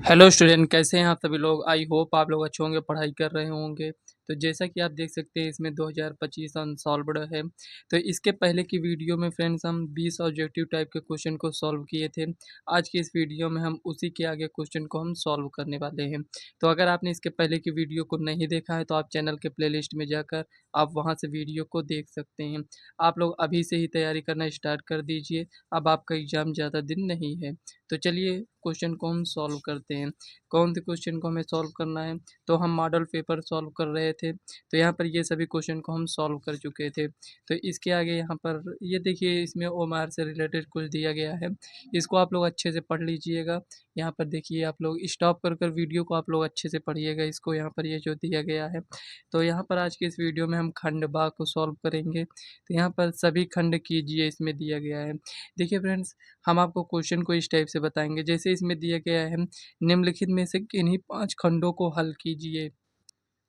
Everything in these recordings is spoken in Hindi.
हेलो स्टूडेंट, कैसे हैं आप सभी लोग। आई होप आप लोग अच्छे होंगे, पढ़ाई कर रहे होंगे। तो जैसा कि आप देख सकते हैं इसमें 2025 अनसॉल्व्ड है। तो इसके पहले की वीडियो में फ्रेंड्स हम 20 ऑब्जेक्टिव टाइप के क्वेश्चन को सॉल्व किए थे। आज की इस वीडियो में हम उसी के आगे क्वेश्चन को हम सॉल्व करने वाले हैं। तो अगर आपने इसके पहले की वीडियो को नहीं देखा है तो आप चैनल के प्लेलिस्ट में जाकर आप वहाँ से वीडियो को देख सकते हैं। आप लोग अभी से ही तैयारी करना स्टार्ट कर दीजिए, अब आपका एग्ज़ाम ज़्यादा दिन नहीं है। तो चलिए क्वेश्चन को हम सॉल्व करते हैं। कौन से क्वेश्चन को हमें सॉल्व करना है, तो हम मॉडल पेपर सॉल्व कर रहे थे। तो यहाँ पर ये सभी क्वेश्चन को हम सॉल्व कर चुके थे। तो इसके आगे यहाँ पर ये देखिए, इसमें ओमार से रिलेटेड कुछ दिया गया है। इसको आप लोग अच्छे से पढ़ लीजिएगा। यहाँ पर देखिए, आप लोग स्टॉप कर कर वीडियो को आप लोग अच्छे से पढ़िएगा इसको, यहाँ पर ये जो दिया गया है। तो यहाँ पर आज के इस वीडियो में हम खंड बा को सॉल्व करेंगे। तो यहाँ पर सभी खंड कीजिए इसमें दिया गया है। देखिए फ्रेंड्स, हम आपको क्वेश्चन को इस टाइप से बताएंगे, जैसे इसमें दिया गया है निम्नलिखित में से किन्हीं 5 खंडों को हल कीजिए।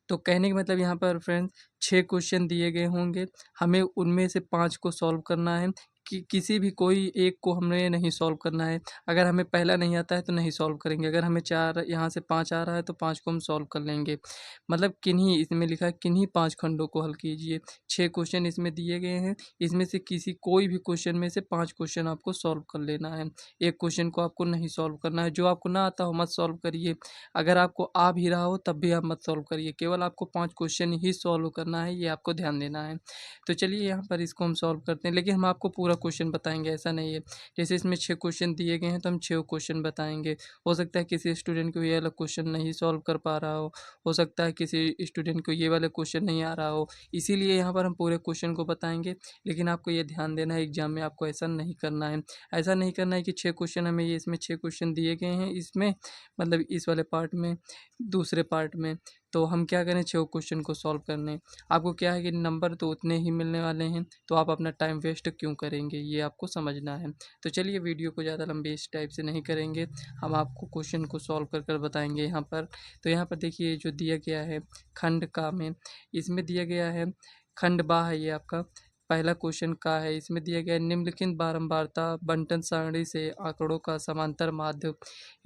तो कहने का मतलब यहाँ पर फ्रेंड्स 6 क्वेश्चन दिए गए होंगे, हमें उनमें से 5 को सॉल्व करना है। कि किसी भी कोई एक को हमें नहीं सॉल्व करना है। अगर हमें पहला नहीं आता है तो नहीं सॉल्व करेंगे, अगर हमें 4 यहाँ से 5 आ रहा है तो 5 को हम सॉल्व कर लेंगे। मतलब किन्हीं, इसमें लिखा है किन्हीं 5 खंडों को हल कीजिए। 6 क्वेश्चन इसमें दिए गए हैं, इसमें से किसी कोई भी क्वेश्चन में से 5 क्वेश्चन आपको सॉल्व कर लेना है। एक क्वेश्चन को आपको नहीं सॉल्व करना है। जो आपको ना आता हो मत सॉल्व करिए, अगर आपको आ भी रहा हो तब भी आप मत सॉल्व करिए। केवल आपको 5 क्वेश्चन ही सॉल्व करना है, ये आपको ध्यान देना है। तो चलिए यहाँ पर इसको हम सॉल्व करते हैं, लेकिन हम आपको पूरा क्वेश्चन बताएँगे, ऐसा नहीं है। जैसे इसमें 6 क्वेश्चन दिए गए हैं तो हम 6 क्वेश्चन बताएँगे। हो सकता है किसी स्टूडेंट को ये वाला क्वेश्चन नहीं सॉल्व कर पा रहा हो सकता है किसी स्टूडेंट को ये वाला क्वेश्चन नहीं आ रहा हो। इसीलिए यहाँ पर हम पूरे क्वेश्चन को बताएँगे, लेकिन आपको ये ध्यान देना है एग्ज़ाम में आपको ऐसा नहीं करना है। ऐसा नहीं करना है कि 6 क्वेश्चन हमें ये इसमें 6 क्वेश्चन दिए गए हैं इसमें, मतलब इस वाले पार्ट में, दूसरे पार्ट में, तो हम क्या करें 6 क्वेश्चन को सॉल्व करने। आपको क्या है कि नंबर तो उतने ही मिलने वाले हैं, तो आप अपना टाइम वेस्ट क्यों करेंगे, ये आपको समझना है। तो चलिए वीडियो को ज़्यादा लंबी इस टाइप से नहीं करेंगे, हम आपको क्वेश्चन को सॉल्व कर कर बताएँगे यहाँ पर। तो यहाँ पर देखिए जो दिया गया है खंड का में, इसमें दिया गया है खंड बा है ये आपका। पहला क्वेश्चन का है, इसमें दिया गया है निम्नलिखित बारंबारता बंटन सारणी से आंकड़ों का समांतर माध्य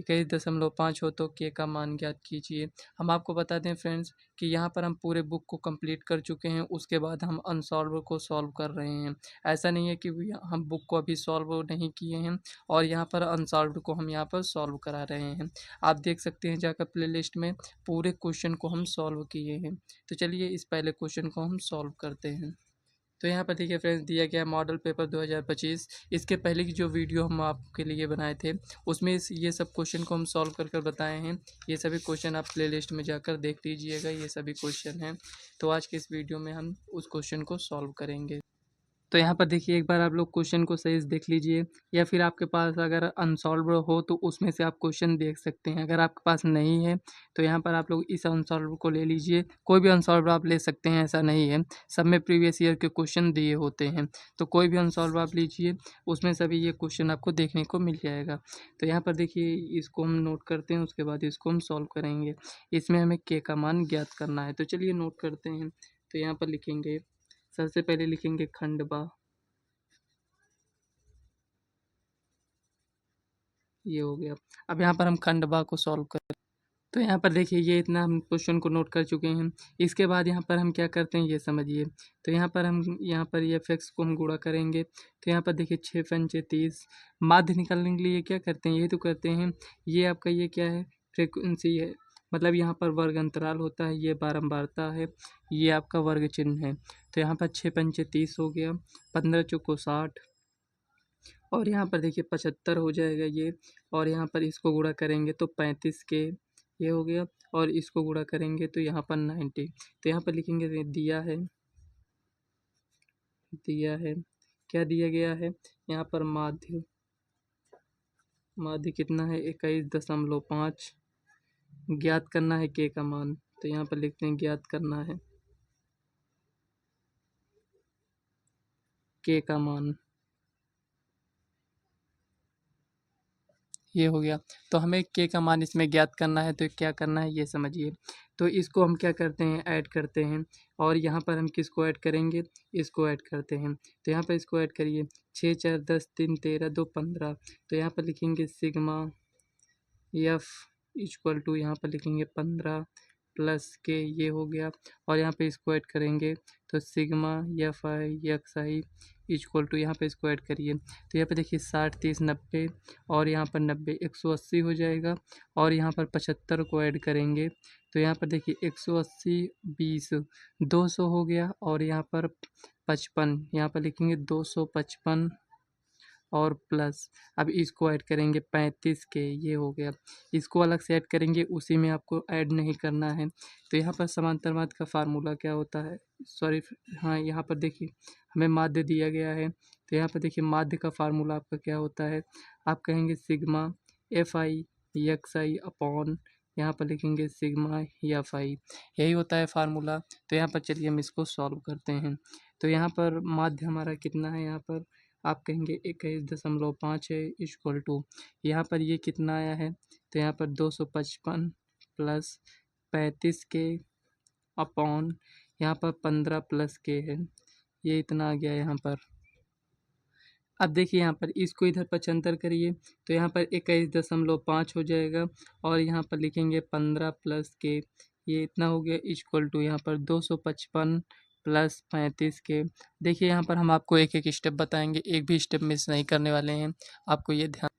21.5 हो तो के का मान ज्ञात कीजिए। हम आपको बता दें फ्रेंड्स कि यहाँ पर हम पूरे बुक को कंप्लीट कर चुके हैं, उसके बाद हम अनसॉल्व को सॉल्व कर रहे हैं। ऐसा नहीं है कि हम बुक को अभी सॉल्व नहीं किए हैं और यहाँ पर अनसॉल्व्ड को हम यहाँ पर सॉल्व करा रहे हैं। आप देख सकते हैं जाकर प्लेलिस्ट में, पूरे क्वेश्चन को हम सॉल्व किए हैं। तो चलिए इस पहले क्वेश्चन को हम सॉल्व करते हैं। तो यहाँ पर देखिए फ्रेंड्स, दिया गया मॉडल पेपर 2025। इसके पहले की जो वीडियो हम आपके लिए बनाए थे उसमें ये सब क्वेश्चन को हम सॉल्व कर कर बताए हैं। ये सभी क्वेश्चन आप प्लेलिस्ट में जाकर देख लीजिएगा, ये सभी क्वेश्चन हैं। तो आज के इस वीडियो में हम उस क्वेश्चन को सॉल्व करेंगे। तो यहाँ पर देखिए, एक बार आप लोग क्वेश्चन को सही से देख लीजिए, या फिर आपके पास अगर अनसॉल्व्ड हो तो उसमें से आप क्वेश्चन देख सकते हैं। अगर आपके पास नहीं है तो यहाँ पर आप लोग इस अनसॉल्व्ड को ले लीजिए। कोई भी अनसॉल्व्ड आप ले सकते हैं, ऐसा नहीं है। सब में प्रीवियस ईयर के क्वेश्चन दिए होते हैं, तो कोई भी अनसॉल्व्ड आप लीजिए, उसमें सभी ये क्वेश्चन आपको देखने को मिल जाएगा। तो यहाँ पर देखिए, इसको हम नोट करते हैं, उसके बाद इसको हम सॉल्व करेंगे। इसमें हमें के का मान ज्ञात करना है, तो चलिए नोट करते हैं। तो यहाँ पर लिखेंगे, सबसे पहले लिखेंगे खंड बा, ये हो गया। अब यहाँ पर हम खंड बा को सॉल्व करें। तो यहाँ पर देखिए, ये इतना हम क्वेश्चन को नोट कर चुके हैं। इसके बाद यहाँ पर हम क्या करते हैं ये समझिए। तो यहाँ पर हम ये एफ को हम गुणा करेंगे। तो यहाँ पर देखिए 6 पंचे 30, माध्य निकालने के लिए क्या करते हैं, ये तो करते हैं, ये आपका ये क्या है, फ्रीक्वेंसी है, मतलब यहाँ पर वर्ग अंतराल होता है, ये बारंबारता है, ये आपका वर्ग चिन्ह है। तो यहाँ पर 6 पंचे 30 हो गया, 15 चौको 60, और यहाँ पर देखिए 75 हो जाएगा ये, और यहाँ पर इसको गुणा करेंगे तो 35 के, ये हो गया, और इसको गुणा करेंगे तो यहाँ पर 90। तो यहाँ पर लिखेंगे दिया है क्या दिया गया है, यहाँ पर माध्य, माध्य कितना है 21.5, ज्ञात करना है के का मान। तो यहाँ पर लिखते हैं ज्ञात करना है के का मान, ये हो गया। तो हमें के का मान इसमें ज्ञात करना है, तो क्या करना है ये समझिए। तो इसको हम क्या करते हैं, ऐड करते हैं, और यहाँ पर हम किसको ऐड करेंगे, इसको ऐड करते हैं। तो यहाँ पर इसको ऐड करिए, 6 4 10 3 13 2 15। तो यहाँ पर लिखेंगे सिग्मा एफ इक्वल टू यहाँ पर लिखेंगे 15 प्लस के, ये हो गया। और यहाँ पे इसको ऐड करेंगे तो sigma F I X I equal to, यहाँ पे इसको ऐड करिए तो यहाँ पे देखिए 60 30 90 और यहाँ पर 90 180 हो जाएगा। और यहाँ पर 75 को ऐड करेंगे तो यहाँ पर देखिए 180 20 200 हो गया। और यहाँ पर 55, यहाँ पर लिखेंगे 255 और प्लस, अब इसको ऐड करेंगे 35 के, ये हो गया। इसको अलग से ऐड करेंगे, उसी में आपको ऐड नहीं करना है। तो यहाँ पर समांतरवाद का फार्मूला क्या होता है, सॉरी, हाँ यहाँ पर देखिए हमें माध्य दिया गया है। तो यहाँ पर देखिए माध्य का फार्मूला आपका क्या होता है, आप कहेंगे sigma F I X I upon, यहाँ पर लिखेंगे सिग्मा एफ आई, यही होता है फार्मूला। तो यहाँ पर चलिए हम इसको सॉल्व करते हैं। तो यहाँ पर माध्य हमारा कितना है, यहाँ पर आप कहेंगे 21.5 है इक्वल टू, यहाँ पर ये कितना आया है, तो यहाँ पर 255 प्लस 35 के अपॉन यहाँ पर 15 प्लस के है, ये इतना आ गया यहाँ पर। अब देखिए यहाँ पर इसको इधर पचहत्तर करिए तो यहाँ पर 21.5 हो जाएगा। और यहाँ पर लिखेंगे 15 प्लस के, ये इतना हो गया इक्वल टू यहाँ पर 255 प्लस 35 के। देखिए यहाँ पर हम आपको एक एक स्टेप बताएंगे, एक भी स्टेप मिस नहीं करने वाले हैं, आपको ये ध्यान।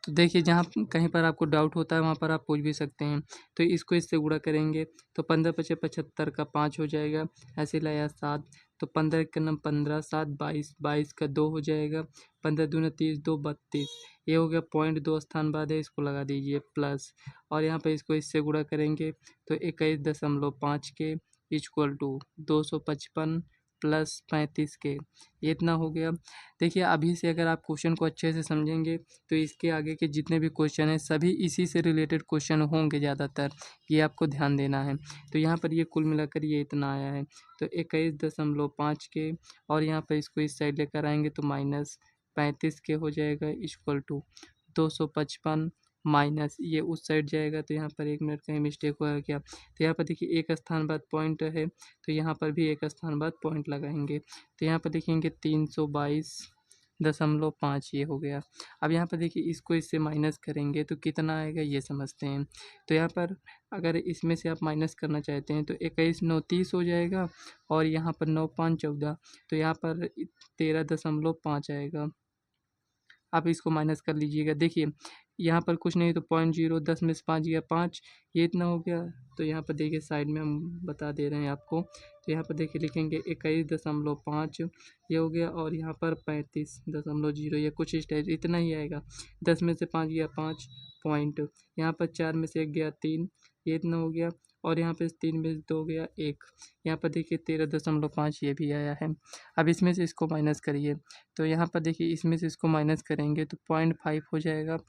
तो देखिए जहाँ कहीं पर आपको डाउट होता है वहाँ पर आप पूछ भी सकते हैं। तो इसको इससे गुणा करेंगे तो 15 पचे 75 का 5 हो जाएगा, ऐसे लाया 7, तो 15 का नम 15 7 22, 22 का 2 हो जाएगा, 15 दूना 30 2 32, ये हो गया। पॉइंट 2 स्थान बाद है, इसको लगा दीजिए प्लस। और यहाँ पर इसको इससे गुणा करेंगे तो 21.5 के इक्वल टू 255 प्लस 35 के, ये इतना हो गया। देखिए अभी से अगर आप क्वेश्चन को अच्छे से समझेंगे तो इसके आगे के जितने भी क्वेश्चन हैं सभी इसी से रिलेटेड क्वेश्चन होंगे ज़्यादातर, ये आपको ध्यान देना है। तो यहाँ पर ये कुल मिलाकर ये इतना आया है, तो 21.5 के, और यहाँ पर इसको इस साइड लेकर आएंगे तो माइनस 35 के हो जाएगा इक्वल टू 255 माइनस ये उस साइड जाएगा। तो यहाँ पर 1 मिनट कहीं मिस्टेक हुआ क्या, तो यहाँ पर देखिए एक स्थान बाद पॉइंट है तो यहाँ पर भी एक स्थान बाद पॉइंट लगाएंगे। तो यहाँ पर देखेंगे 322.5 ये हो गया। अब यहाँ पर देखिए इसको इससे माइनस करेंगे तो कितना आएगा ये समझते हैं। तो यहाँ पर अगर इसमें से आप माइनस करना चाहते हैं तो 21 9 30 हो जाएगा, और यहाँ पर 9 5 14, तो यहाँ पर 13.5 आएगा। आप इसको माइनस कर लीजिएगा, देखिए यहाँ पर कुछ नहीं तो 0.0 10 में से 5 गया 5, ये इतना हो गया। तो यहाँ पर देखिए साइड में हम बता दे रहे हैं आपको, तो यहाँ पर देखिए लिखेंगे 21.5 ये हो गया, और यहाँ पर 35.0, ये कुछ इस टाइप इतना ही आएगा। 10 में से 5 गया 5 पॉइंट, यहाँ पर 4 में से 1 गया 3, ये इतना हो गया। और यहाँ पे 3 में से 2 गया 1, यहाँ पर देखिए 13.5 ये भी आया है। अब इसमें से इसको माइनस करिए तो यहाँ पर देखिए इसमें से इसको माइनस करेंगे तो 0.5 हो जाएगा,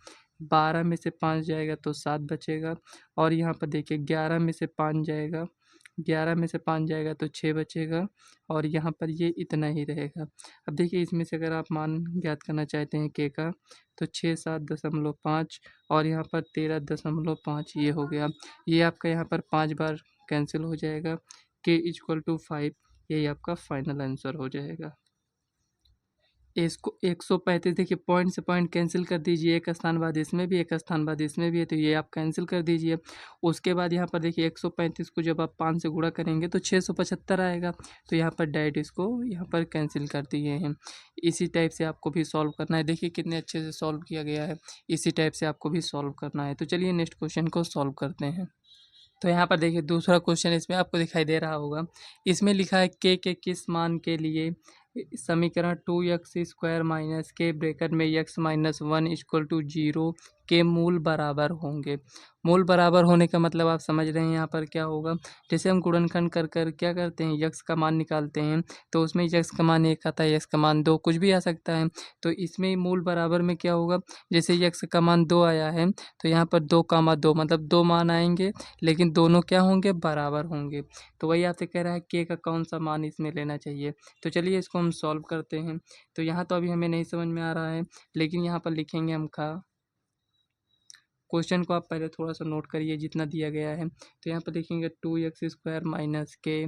12 में से 5 जाएगा तो 7 बचेगा। और यहाँ पर देखिए 11 में से 5 जाएगा, 11 में से 5 जाएगा तो 6 बचेगा, और यहाँ पर ये इतना ही रहेगा। अब देखिए इसमें से अगर आप मान ज्ञात करना चाहते हैं के का तो 6 7.5 और यहाँ पर 13.5 ये हो गया। ये आपका यहाँ पर 5 बार कैंसिल हो जाएगा, के इक्वल टू 5, यही आपका फाइनल आंसर हो जाएगा। इसको 135 देखिए पॉइंट से पॉइंट कैंसिल कर दीजिए, एक स्थान बाद इसमें भी एक स्थान बाद इसमें भी है तो ये आप कैंसिल कर दीजिए। उसके बाद यहाँ पर देखिए 135 को जब आप 5 से गुणा करेंगे तो 675 आएगा, तो यहाँ पर डायरेक्ट इसको यहाँ पर कैंसिल कर दिए हैं। इसी टाइप से आपको भी सॉल्व करना है, देखिए कितने अच्छे से सॉल्व किया गया है, इसी टाइप से आपको भी सॉल्व करना है। तो चलिए नेक्स्ट क्वेश्चन को सॉल्व करते हैं। तो यहाँ पर देखिए दूसरा क्वेश्चन इसमें आपको दिखाई दे रहा होगा, इसमें लिखा है के किस मान के लिए समीकरण 2x² माइनस के ब्रैकेट में x माइनस 1 इक्वल टू 0 के मूल बराबर होंगे। मूल बराबर होने का मतलब आप समझ रहे हैं यहाँ पर क्या होगा, जैसे हम गुणनखंड कर कर क्या करते हैं यक्स का मान निकालते हैं तो उसमें यक्स का मान 1 आता है, यक्स का मान 2 कुछ भी आ सकता है। तो इसमें मूल बराबर में क्या होगा, जैसे यक्स का मान 2 आया है तो यहाँ पर 2, 2 मतलब 2 मान आएंगे लेकिन दोनों क्या होंगे, बराबर होंगे। तो वही आपसे कह रहा है के का कौन सा मान इसमें लेना चाहिए। तो चलिए इसको हम सॉल्व करते हैं। तो यहाँ तो अभी हमें नहीं समझ में आ रहा है, लेकिन यहाँ पर लिखेंगे हम का क्वेश्चन को आप पहले थोड़ा सा नोट करिए जितना दिया गया है। तो यहाँ पर देखेंगे 2x² minus k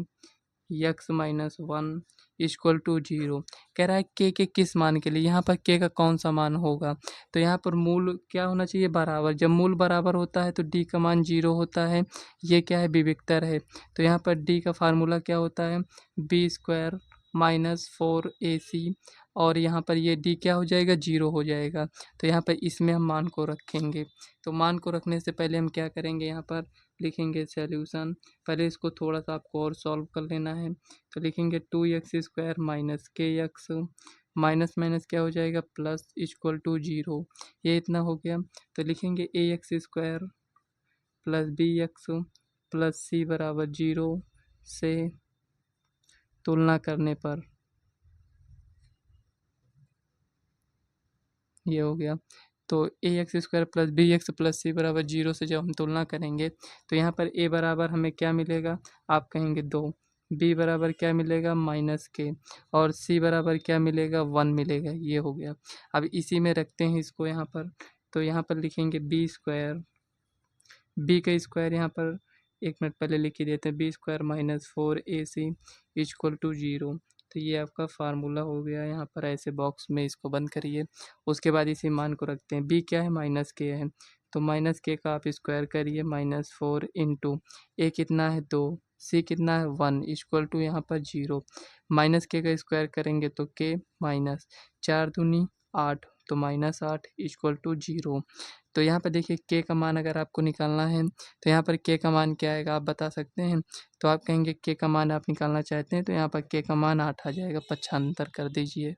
x minus one equal to zero. कह रहा है के किस मान के लिए, यहाँ पर के का कौन सा मान होगा। तो यहाँ पर मूल क्या होना चाहिए, बराबर। जब मूल बराबर होता है तो डी का मान जीरो होता है। ये क्या है, विविक्तर है। तो यहाँ पर डी का फार्मूला क्या होता है, बी स्क्वायर माइनस 4ac। और यहाँ पर ये डी क्या हो जाएगा, जीरो हो जाएगा। तो यहाँ पर इसमें हम मान को रखेंगे। तो मान को रखने से पहले हम क्या करेंगे, यहाँ पर लिखेंगे सॉल्यूशन। पहले इसको थोड़ा सा आपको और सॉल्व कर लेना है। तो लिखेंगे 2x² माइनस के एक्स, माइनस माइनस क्या हो जाएगा, प्लस इक्वल टू जीरो। ये इतना हो गया। तो लिखेंगे ax² plus bx plus c बराबर जीरो से तुलना करने पर ये हो गया। तो ax² plus bx plus c बराबर जीरो से जब हम तुलना करेंगे तो यहाँ पर a बराबर हमें क्या मिलेगा, आप कहेंगे 2, b बराबर क्या मिलेगा, -k, और c बराबर क्या मिलेगा, 1 मिलेगा। ये हो गया। अब इसी में रखते हैं इसको यहाँ पर। तो यहाँ पर लिखेंगे b², b का स्क्वायर यहाँ पर 1 मिनट पहले लिख ही देते हैं, b² minus 4ac equal to zero. तो ये आपका फार्मूला हो गया। यहाँ पर ऐसे बॉक्स में इसको बंद करिए। उसके बाद इसी मान को रखते हैं, b क्या है, -k है। तो -k का आप स्क्वायर करिए, -4 इंटू a कितना है 2, c कितना है 1 इक्वल टू यहाँ पर जीरो। -k का स्क्वायर करेंगे तो k माइनस 4 दूनी 8, तो -8 इक्वल टू जीरो। तो यहाँ पर देखिए के का मान अगर आपको निकालना है तो यहाँ पर के का मान क्या आएगा, आप बता सकते हैं। तो आप कहेंगे के का मान आप निकालना चाहते हैं तो यहाँ पर के का मान 8 आ जाएगा, 95 कर दीजिए।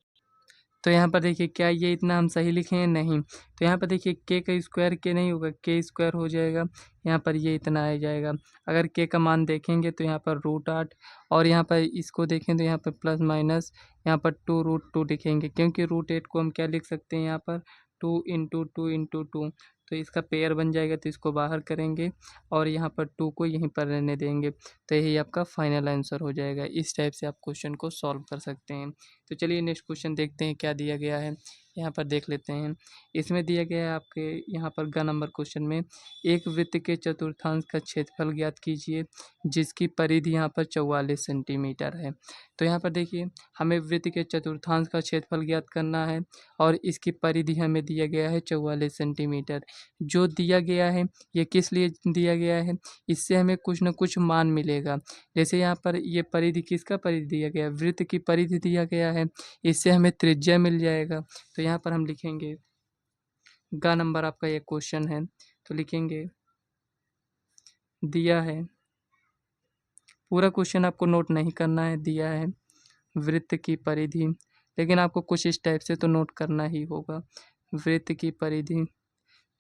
तो यहाँ पर देखिए क्या ये इतना हम सही लिखे हैं, नहीं। तो यहाँ पर देखिए के का स्क्वायर के नहीं होगा, के स्क्वायर हो जाएगा। यहाँ पर ये इतना आ जाएगा। अगर के का मान देखेंगे तो यहाँ पर √8, और यहाँ पर इसको देखें तो यहाँ पर प्लस माइनस यहाँ पर 2√2 लिखेंगे, क्योंकि √8 को हम क्या लिख सकते हैं यहाँ पर 2 इंटू 2 इंटू 2। तो इसका पेयर बन जाएगा, तो इसको बाहर करेंगे और यहाँ पर 2 को यहीं पर रहने देंगे। तो यही आपका फाइनल आंसर हो जाएगा। इस टाइप से आप क्वेश्चन को सॉल्व कर सकते हैं। तो चलिए नेक्स्ट क्वेश्चन देखते हैं क्या दिया गया है, यहाँ पर देख लेते हैं। इसमें दिया गया है आपके यहाँ पर ग नंबर क्वेश्चन में, एक वृत्त के चतुर्थांश का क्षेत्रफल ज्ञात कीजिए जिसकी परिधि यहाँ पर 44 सेंटीमीटर है। तो यहाँ पर देखिए हमें वृत्त के चतुर्थांश का क्षेत्रफल ज्ञात करना है और इसकी परिधि हमें दिया गया है 44 सेंटीमीटर। जो दिया गया है ये किस लिए दिया गया है, इससे हमें कुछ न कुछ मान मिलेगा। जैसे यहाँ पर ये परिधि किसका परिधि दिया गया है, वृत्त की परिधि दिया गया है, इससे हमें त्रिज्या मिल जाएगा। तो यहाँ पर हम लिखेंगे ग नंबर आपका ये क्वेश्चन है, तो लिखेंगे दिया है, पूरा क्वेश्चन आपको नोट नहीं करना है, दिया है वृत्त की परिधि, लेकिन आपको कुछ इस टाइप से तो नोट करना ही होगा। वृत्त की परिधि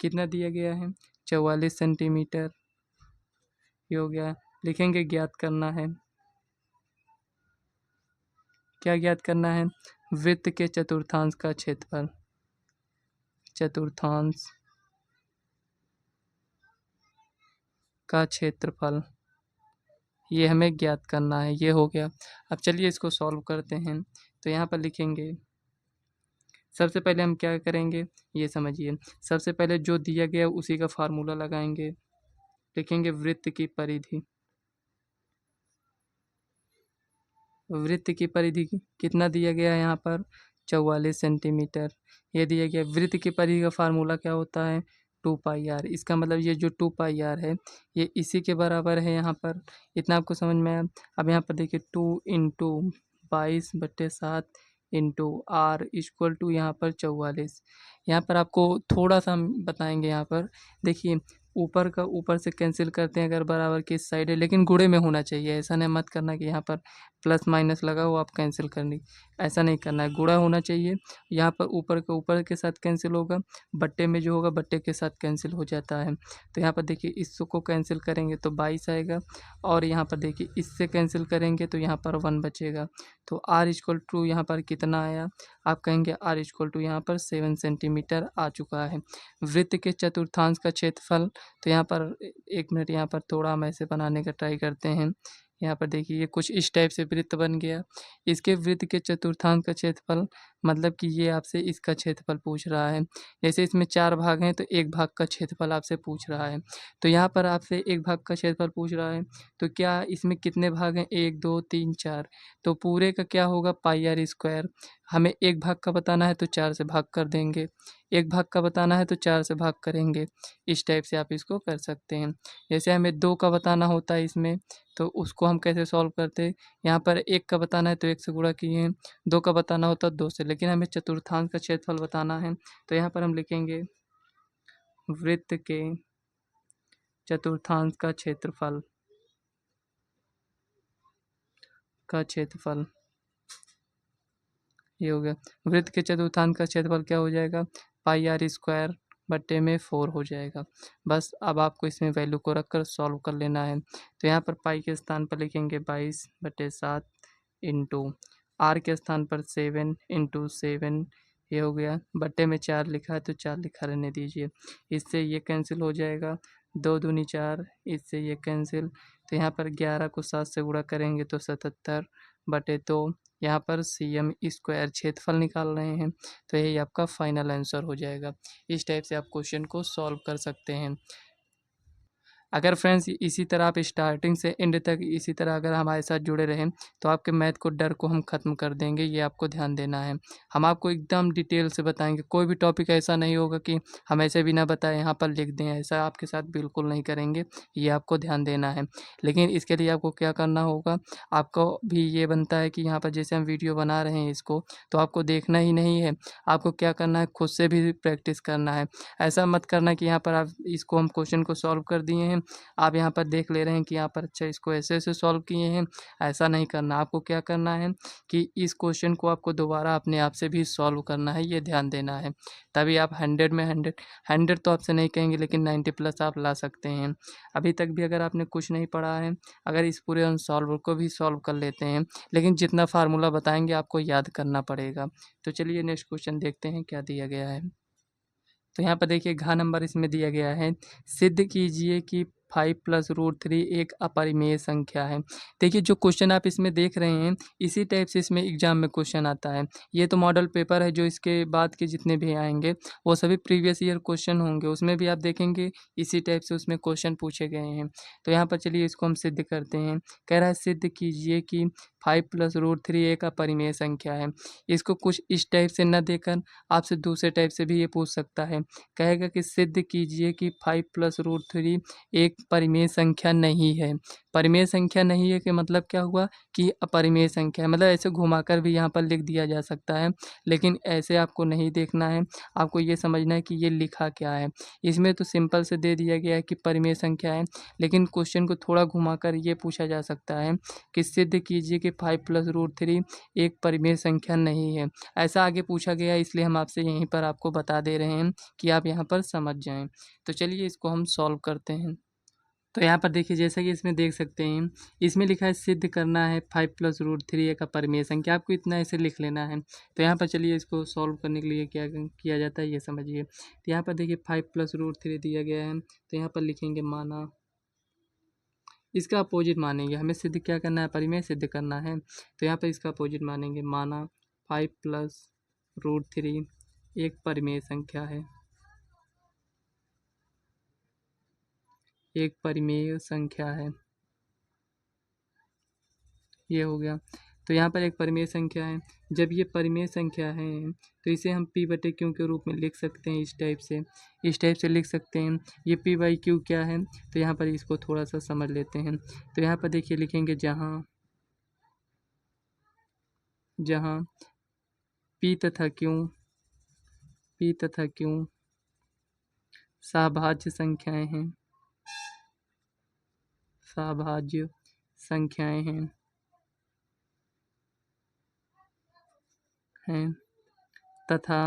कितना दिया गया है, 44 सेंटीमीटर। ये हो गया। लिखेंगे ज्ञात करना है, क्या ज्ञात करना है, वृत्त के चतुर्थांश का क्षेत्रफल, चतुर्थांश का क्षेत्रफल ये हमें ज्ञात करना है। ये हो गया। अब चलिए इसको सॉल्व करते हैं। तो यहाँ पर लिखेंगे, सबसे पहले हम क्या करेंगे ये समझिए। सबसे पहले जो दिया गया उसी का फार्मूला लगाएंगे। लिखेंगे वृत्त की परिधि, वृत्त की परिधि कितना दिया गया है यहाँ पर 44 सेंटीमीटर। ये दिया गया। वृत्त की परिधि का फार्मूला क्या होता है, 2πr। इसका मतलब ये जो 2πr है ये इसी के बराबर है। यहाँ पर इतना आपको समझ में आया। अब यहाँ पर देखिए 2 into 22/7 into r equal to यहाँ पर 44। यहाँ पर आपको थोड़ा सा हम बताएंगे। यहाँ पर देखिए ऊपर का ऊपर से कैंसिल करते हैं अगर बराबर की साइड है, लेकिन गुणे में होना चाहिए। ऐसा नहीं मत करना कि यहाँ पर प्लस माइनस लगा हो आप कैंसिल करनी, ऐसा नहीं करना है, गुणा होना चाहिए। यहाँ पर ऊपर का ऊपर के साथ कैंसिल होगा, बट्टे में जो होगा बट्टे के साथ कैंसिल हो जाता है। तो यहाँ पर देखिए इसको कैंसिल करेंगे तो 22 आएगा, और यहाँ पर देखिए इससे कैंसिल करेंगे तो यहाँ पर 1 बचेगा। तो r इक्वल टू यहाँ पर कितना आया, आप कहेंगे r इक्वल टू यहाँ पर 7 सेंटीमीटर आ चुका है। वृत्त के चतुर्थांश का क्षेत्रफल, तो यहाँ पर 1 मिनट, यहाँ पर थोड़ा हम ऐसे बनाने का ट्राई करते हैं। यहाँ पर देखिए ये कुछ इस टाइप से वृत्त बन गया। इसके वृत्त के चतुर्थांश का क्षेत्रफल मतलब कि ये आपसे इसका क्षेत्रफल पूछ रहा है। जैसे इसमें 4 भाग हैं तो 1 भाग का क्षेत्रफल आपसे पूछ रहा है। तो यहाँ पर आपसे 1 भाग का क्षेत्रफल पूछ रहा है, तो क्या इसमें कितने भाग हैं? 1, 2, 3, 4। तो पूरे का क्या होगा? पाई आर स्क्वायर। हमें 1 भाग का बताना है तो 4 से भाग कर देंगे। 1 भाग का बताना है तो 4 से भाग करेंगे। इस टाइप से आप इसको कर सकते हैं। जैसे हमें 2 का बताना होता है इसमें, तो उसको हम कैसे सॉल्व करते हैं? यहाँ पर 1 का बताना है तो 1 से गुणा किए हैं, 2 का बताना होता है 2 से, लेकिन हमें चतुर्थांश का क्षेत्रफल बताना है, तो यहाँ पर हम लिखेंगे वृत्त के चतुर्थांश का क्षेत्रफल ये हो गया। वृत्त के चतुर्थांश का क्षेत्रफल क्या हो जाएगा? पाई आर स्क्वायर बट्टे में 4 हो जाएगा। बस अब आपको इसमें वैल्यू को रखकर सॉल्व कर लेना है। तो यहाँ पर पाई के स्थान पर लिखेंगे 22/7 इंटू आर के स्थान पर 7 इंटू 7, ये हो गया। बट्टे में 4 लिखा है तो 4 लिखा रहने दीजिए। इससे ये कैंसिल हो जाएगा, 2 दूनी 4, इससे ये कैंसिल। तो यहाँ पर 11 को 7 से गुणा करेंगे तो 77/2। यहाँ पर CM स्क्वायर क्षेत्रफल निकाल रहे हैं, तो यही आपका फाइनल आंसर हो जाएगा। इस टाइप से आप क्वेश्चन को सॉल्व कर सकते हैं। अगर फ्रेंड्स इसी तरह आप स्टार्टिंग से एंड तक इसी तरह अगर हमारे साथ जुड़े रहें तो आपके मैथ को डर को हम ख़त्म कर देंगे, ये आपको ध्यान देना है। हम आपको एकदम डिटेल से बताएंगे, कोई भी टॉपिक ऐसा नहीं होगा कि हम ऐसे बिना बताए यहाँ पर लिख दें, ऐसा आपके साथ बिल्कुल नहीं करेंगे, ये आपको ध्यान देना है। लेकिन इसके लिए आपको क्या करना होगा, आपको भी ये बनता है कि यहाँ पर जैसे हम वीडियो बना रहे हैं इसको, तो आपको देखना ही नहीं है, आपको क्या करना है, खुद से भी प्रैक्टिस करना है। ऐसा मत करना कि यहाँ पर आप इसको हम क्वेश्चन को सॉल्व कर दिए हैं, आप यहाँ पर देख ले रहे हैं कि यहाँ पर अच्छा इसको ऐसे-ऐसे सॉल्व किए हैं, ऐसा नहीं करना। आपको क्या करना है कि इस क्वेश्चन को आपको दोबारा अपने आप से भी सॉल्व करना है, ये ध्यान देना है। तभी आप 100 में 100 तो आपसे नहीं कहेंगे लेकिन 90 प्लस आप ला सकते हैं। अभी तक भी अगर आपने कुछ नहीं पढ़ा है, अगर इस पूरे अनसॉल्वर को भी सॉल्व कर लेते हैं, लेकिन जितना फार्मूला बताएँगे आपको याद करना पड़ेगा। तो चलिए नेक्स्ट क्वेश्चन देखते हैं क्या दिया गया है। तो यहाँ पर देखिए घ नंबर इसमें दिया गया है, सिद्ध कीजिए कि 5 प्लस रूट 3 एक अपरिमेय संख्या है। देखिए जो क्वेश्चन आप इसमें देख रहे हैं इसी टाइप से इसमें एग्जाम में क्वेश्चन आता है। ये तो मॉडल पेपर है, जो इसके बाद के जितने भी आएंगे वो सभी प्रीवियस ईयर क्वेश्चन होंगे, उसमें भी आप देखेंगे इसी टाइप से उसमें क्वेश्चन पूछे गए हैं। तो यहाँ पर चलिए इसको हम सिद्ध करते हैं। कह रहा है सिद्ध कीजिए कि 5 प्लस रूट 3 एक अपरिमेय संख्या है। इसको कुछ इस टाइप से न देकर आपसे दूसरे टाइप से भी ये पूछ सकता है। कहेगा कि सिद्ध कीजिए कि 5 प्लस रूट 3 एक परिमेय संख्या नहीं है। परिमेय संख्या नहीं है कि मतलब क्या हुआ कि अपरिमेय संख्या है, मतलब ऐसे घुमाकर भी यहाँ पर लिख दिया जा सकता है, लेकिन ऐसे आपको नहीं देखना है। आपको ये समझना है कि ये लिखा क्या है। इसमें तो सिंपल से दे दिया गया है कि परिमेय संख्या है, लेकिन क्वेश्चन को थोड़ा घुमाकर ये पूछा जा सकता है कि सिद्ध कीजिए कि 5 प्लस रूट 3 एक परिमेय संख्या नहीं है। ऐसा आगे पूछा गया है, इसलिए हम आपसे यहीं पर आपको बता दे रहे हैं कि आप यहाँ पर समझ जाएँ। तो चलिए इसको हम सॉल्व करते हैं। तो यहाँ पर देखिए जैसा कि इसमें देख सकते हैं, इसमें लिखा है सिद्ध करना है 5 प्लस रूट 3 एक अपरिमेय संख्या, आपको इतना ऐसे लिख लेना है। तो यहाँ पर चलिए इसको सॉल्व करने के लिए क्या किया जाता है ये समझिए। तो यहाँ पर देखिए 5 प्लस रूट 3 दिया गया है, तो यहाँ पर लिखेंगे माना, इसका अपोजिट मानेंगे, हमें सिद्ध क्या करना है, परिमेय सिद्ध करना है। तो यहाँ पर इसका अपोजिट मानेंगे, माना 5 प्लस रूट 3 एक परिमेय संख्या है, एक परिमेय संख्या है, ये हो गया। तो यहाँ पर एक परिमेय संख्या है, जब ये परिमेय संख्या है तो इसे हम p बटे क्यू के रूप में लिख सकते हैं। इस टाइप से लिख सकते हैं। ये p बाई क्यू क्या है, तो यहाँ पर इसको थोड़ा सा समझ लेते हैं। तो यहाँ पर देखिए लिखेंगे जहाँ p तथा q सहभाज्य संख्याएं हैं तथा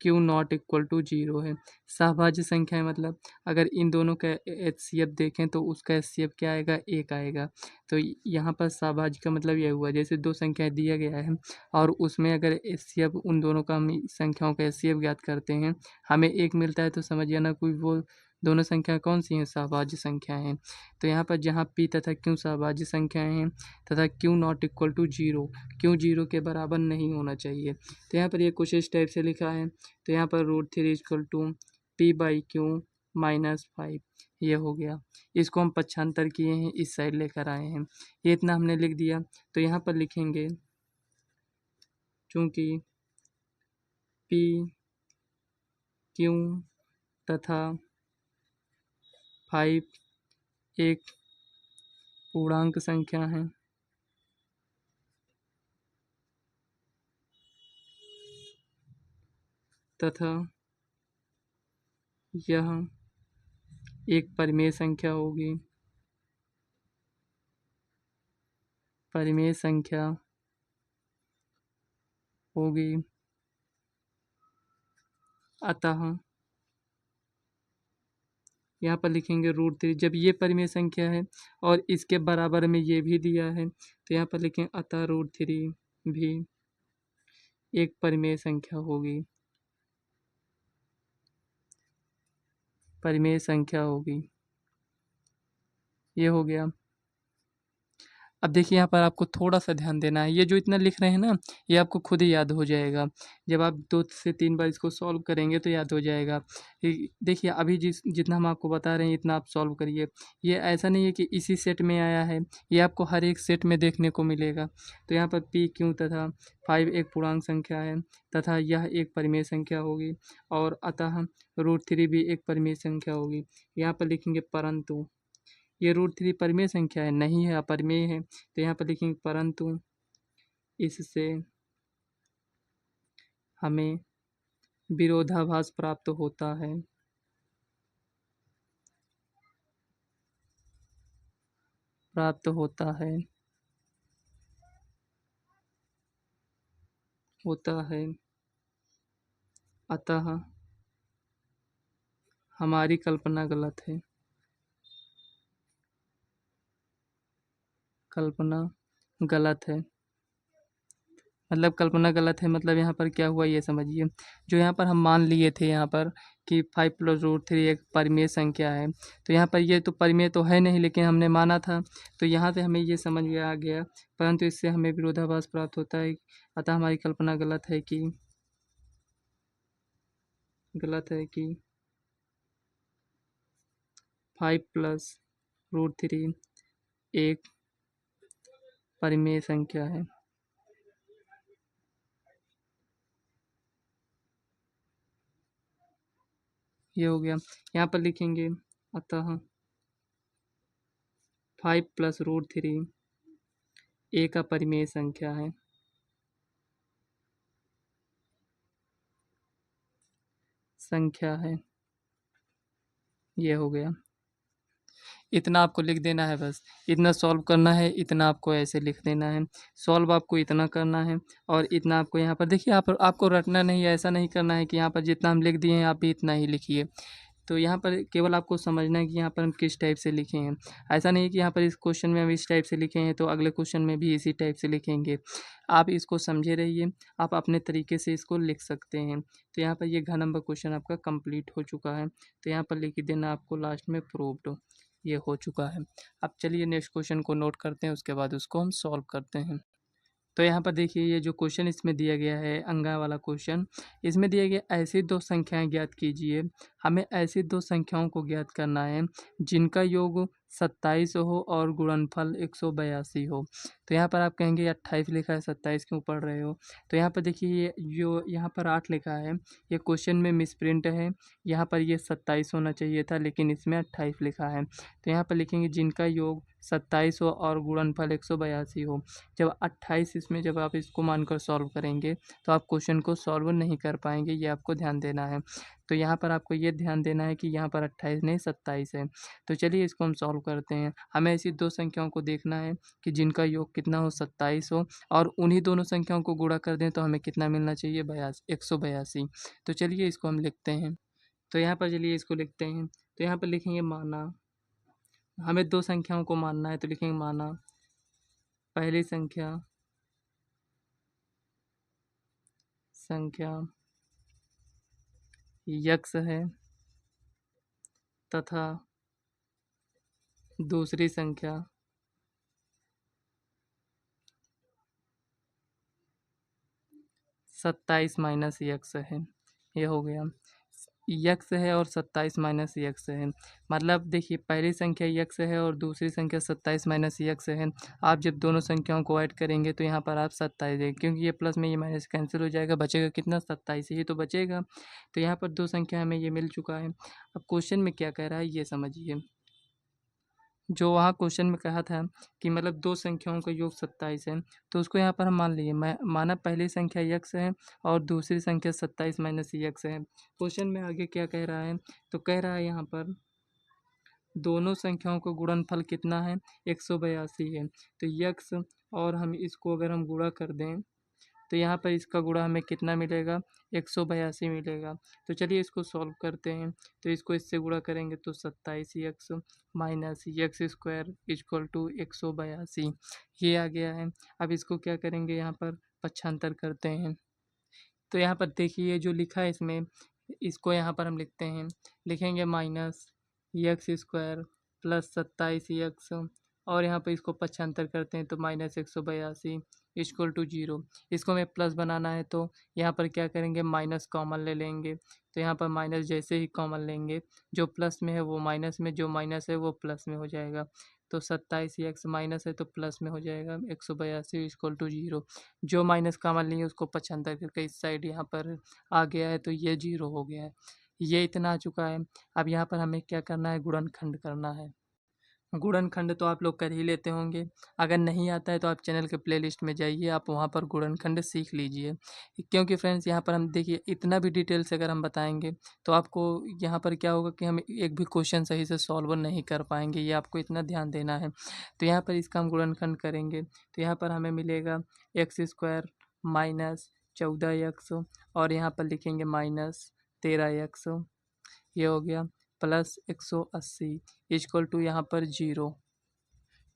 Q नॉट इक्वल टू 0 है। सहभाज्य संख्या है मतलब अगर इन दोनों का HCF देखें तो उसका HCF क्या आएगा, 1 आएगा। तो यहाँ पर सहभाज्य का मतलब यह हुआ जैसे दो संख्याएं दिया गया है और उसमें अगर HCF उन दोनों का हम संख्याओं का HCF ज्ञात करते हैं, हमें 1 मिलता है तो समझिए ना कोई वो दोनों संख्या कौन सी हैं? सहभाज्य संख्या हैं। तो यहाँ पर जहाँ p तथा q सहभाज्य संख्याएं हैं तथा q not equal to 0, q 0 के बराबर नहीं होना चाहिए। तो यहाँ पर ये कुछ इस टाइप से लिखा है। तो यहाँ पर √3 इक्वल टू p/q -5 ये हो गया। इसको हम पक्षांतर किए हैं, इस साइड लेकर आए हैं। ये इतना हमने लिख दिया। तो यहाँ पर लिखेंगे चूँकि p q तथा 5 एक पूर्णांक संख्या है तथा यह एक परिमेय संख्या होगी। परिमेय संख्या होगी, अतः यहाँ पर लिखेंगे √3। जब ये परिमेय संख्या है और इसके बराबर में ये भी दिया है तो यहाँ पर लिखें अतः √3 भी एक परिमेय संख्या होगी। परिमेय संख्या होगी, ये हो गया। अब देखिए यहाँ पर आपको थोड़ा-सा ध्यान देना है। ये जो इतना लिख रहे हैं ना, ये आपको खुद ही याद हो जाएगा। जब आप 2 से 3 बार इसको सॉल्व करेंगे तो याद हो जाएगा। देखिए अभी जितना हम आपको बता रहे हैं इतना आप सॉल्व करिए। ये ऐसा नहीं है कि इसी सेट में आया है, ये आपको हर एक सेट में देखने को मिलेगा। तो यहाँ पर p, q तथा 5 एक पूर्णांक संख्या है तथा यह एक परिमेय संख्या होगी और अतः √3 भी एक परिमेय संख्या होगी। यहाँ पर लिखेंगे परंतु ये √3 परिमेय संख्या है, नहीं है, अपरिमेय है। तो यहाँ पर लिखेंगे परंतु इससे हमें विरोधाभास प्राप्त होता है। प्राप्त होता है, होता है। अतः हमारी कल्पना गलत है। कल्पना गलत है। मतलब कल्पना गलत है, मतलब यहाँ पर क्या हुआ ये समझिए। जो यहाँ पर हम मान लिए थे यहाँ पर कि 5 + √3 एक परिमेय संख्या है। तो यहाँ पर ये तो परिमेय तो है नहीं, लेकिन हमने माना था। तो यहाँ से हमें ये समझ में आ गया, परंतु इससे हमें विरोधाभास प्राप्त होता है। अतः हमारी कल्पना गलत है कि 5 + √3 एक परिमेय संख्या है। ये हो गया। यहाँ पर लिखेंगे अतः 5 + √3 एक अपरिमेय संख्या है। संख्या है, ये हो गया। इतना आपको लिख देना है बस। इतना सॉल्व करना है, इतना आपको ऐसे लिख देना है। सॉल्व आपको इतना करना है और इतना आपको यहाँ पर देखिए, आप आपको रटना नहीं है, ऐसा नहीं करना है कि यहाँ पर जितना हम लिख दिए हैं आप भी इतना ही लिखिए। तो यहाँ पर केवल आपको समझना है कि यहाँ पर हम किस टाइप से लिखे हैं। ऐसा नहीं है कि यहाँ पर इस क्वेश्चन में हम इस टाइप से लिखे हैं तो अगले क्वेश्चन में भी इसी टाइप से लिखेंगे। आप इसको समझे रहिए, आप अपने तरीके से इसको लिख सकते हैं। तो यहाँ पर ये घ नंबर क्वेश्चन आपका कंप्लीट हो चुका है। तो यहाँ पर लिख देना आपको लास्ट में प्रूव्ड, ये हो चुका है। अब चलिए नेक्स्ट क्वेश्चन को नोट करते हैं, उसके बाद उसको हम सॉल्व करते हैं। तो यहाँ पर देखिए ये जो क्वेश्चन इसमें दिया गया है, अंगा वाला क्वेश्चन, इसमें दिया गया ऐसी दो संख्याएं ज्ञात कीजिए। हमें ऐसी दो संख्याओं को ज्ञात करना है जिनका योग 27 हो और गुणनफल 182 हो। तो यहाँ पर आप कहेंगे 28 लिखा है, 27 क्यों पढ़ रहे हो? तो यहाँ पर देखिए ये जो यहाँ पर 8 लिखा है, ये क्वेश्चन में मिसप्रिंट है। यहाँ पर ये 27 होना चाहिए था, लेकिन इसमें 28 लिखा है। तो यहाँ पर लिखेंगे जिनका योग 27 हो और गुणनफल 182 हो। जब 28 इसमें जब आप इसको मानकर सॉल्व करेंगे तो आप क्वेश्चन को सॉल्व नहीं कर पाएंगे, ये आपको ध्यान देना है। तो यहाँ पर आपको ये ध्यान देना है कि यहाँ पर 28 नहीं 27 है। तो चलिए इसको हम सॉल्व करते हैं। हमें ऐसी दो संख्याओं को देखना है कि जिनका योग कितना हो, 27 हो, और उन्हीं दोनों संख्याओं को गुणा कर दें तो हमें कितना मिलना चाहिए, 182। तो चलिए इसको हम लिखते हैं। तो यहाँ पर चलिए इसको लिखते हैं। तो यहाँ पर लिखेंगे माना, हमें दो संख्याओं को मानना है तो लिखेंगे माना पहली संख्या यक्स है तथा दूसरी संख्या 27 माइनस यक्स है। ये हो गया, यक्स है और 27 माइनस यक्स है। मतलब देखिए पहली संख्या यक्स है और दूसरी संख्या 27 माइनस यक्स है। आप जब दोनों संख्याओं को ऐड करेंगे तो यहाँ पर आप 27 देंगे, क्योंकि ये प्लस में ये माइनस कैंसिल हो जाएगा, बचेगा कितना, 27 ही तो बचेगा। तो यहाँ पर दो संख्या हमें ये मिल चुका है। अब क्वेश्चन में क्या कह रहा है ये समझिए। जो वहाँ क्वेश्चन में कहा था कि मतलब दो संख्याओं का योग 27 है, तो उसको यहाँ पर हम मान लिए, मैं माना पहली संख्या यक्स है और दूसरी संख्या 27 माइनस यक्स है। क्वेश्चन में आगे क्या कह रहा है, तो कह रहा है यहाँ पर दोनों संख्याओं का गुणनफल कितना है, 182 है। तो यक्स और हम इसको अगर हम गुणा कर दें तो यहाँ पर इसका गुणा हमें कितना मिलेगा, 182 मिलेगा। तो चलिए इसको सॉल्व करते हैं। तो इसको इससे गुणा करेंगे तो 27 x minus x square equal to 182 ये आ गया है। अब इसको क्या करेंगे, यहाँ पर पक्षांतर करते हैं। तो यहाँ पर देखिए जो लिखा है इसमें, इसको यहाँ पर हम लिखते हैं, लिखेंगे minus x square plus 27 x और यहाँ पर इसको पक्षांतर करते हैं तो माइनस 182 इक्वल टू 0। इसको हमें प्लस बनाना है तो यहाँ पर क्या करेंगे, माइनस कॉमन ले लेंगे। तो यहाँ पर माइनस जैसे ही कॉमन लेंगे, जो प्लस में है वो माइनस में, जो माइनस है वो प्लस में हो जाएगा। तो 27 एक्स माइनस है तो प्लस में हो जाएगा, 182 इक्वल टू 0। जो माइनस कॉमन लिए उसको पक्षांतर करके इस साइड यहाँ पर आ गया है तो ये 0 हो गया है। ये इतना आ चुका है। अब यहाँ पर हमें क्या करना है, गुणनखंड करना है। गुणनखंड तो आप लोग कर ही लेते होंगे, अगर नहीं आता है तो आप चैनल के प्लेलिस्ट में जाइए, आप वहाँ पर गुणनखंड सीख लीजिए। क्योंकि फ्रेंड्स यहाँ पर हम देखिए इतना भी डिटेल से अगर हम बताएंगे तो आपको यहाँ पर क्या होगा कि हम एक भी क्वेश्चन सही से सॉल्व नहीं कर पाएंगे, ये आपको इतना ध्यान देना है। तो यहाँ पर इसका हम गुणनखंड करेंगे तो यहाँ पर हमें मिलेगा एक्स स्क्वायर माइनस 14 एक्स और यहाँ पर लिखेंगे माइनस 13 एक्स, ये हो गया प्लस 180 इक्वल टू यहाँ पर 0।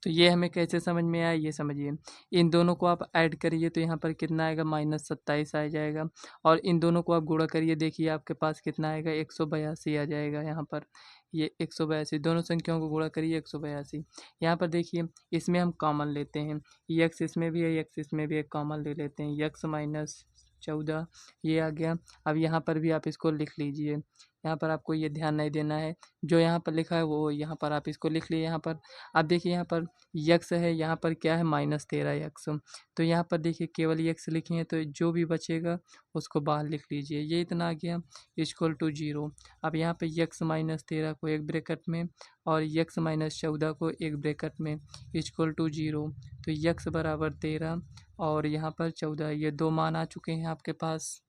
तो ये हमें कैसे समझ में आया ये समझिए। इन दोनों को आप ऐड करिए तो यहाँ पर कितना आएगा, माइनस 27 आ जाएगा। और इन दोनों को आप गुणा करिए, देखिए आपके पास कितना आएगा, 182 आ जाएगा। यहाँ पर ये 182, दोनों संख्याओं को गुणा करिए 182। यहाँ पर देखिए इसमें हम कॉमन लेते हैं, यक्स इसमें भी है, यक्स इसमें भी है, कॉमन ले लेते हैं, यक्स माइनस 14 ये आ गया। अब यहाँ पर भी आप इसको लिख लीजिए, यहाँ पर आपको ये ध्यान नहीं देना है, जो यहाँ पर लिखा है वो यहाँ पर आप इसको लिख लिए। यहाँ पर अब देखिए यहाँ पर यक्स है, यहाँ पर क्या है, माइनस 13 यक्स। तो यहाँ पर देखिए केवल यक्स लिखे हैं तो जो भी बचेगा उसको बाहर लिख लीजिए, ये इतना आ गया इक्वल टू 0। अब यहाँ पे यक्स माइनस 13 को एक ब्रैकेट में और यक्स माइनस 14 को एक ब्रैकेट में इक्वल टू 0। तो यक्स बराबर 13 और यहाँ पर 14, ये दो मान आ चुके हैं आपके पास।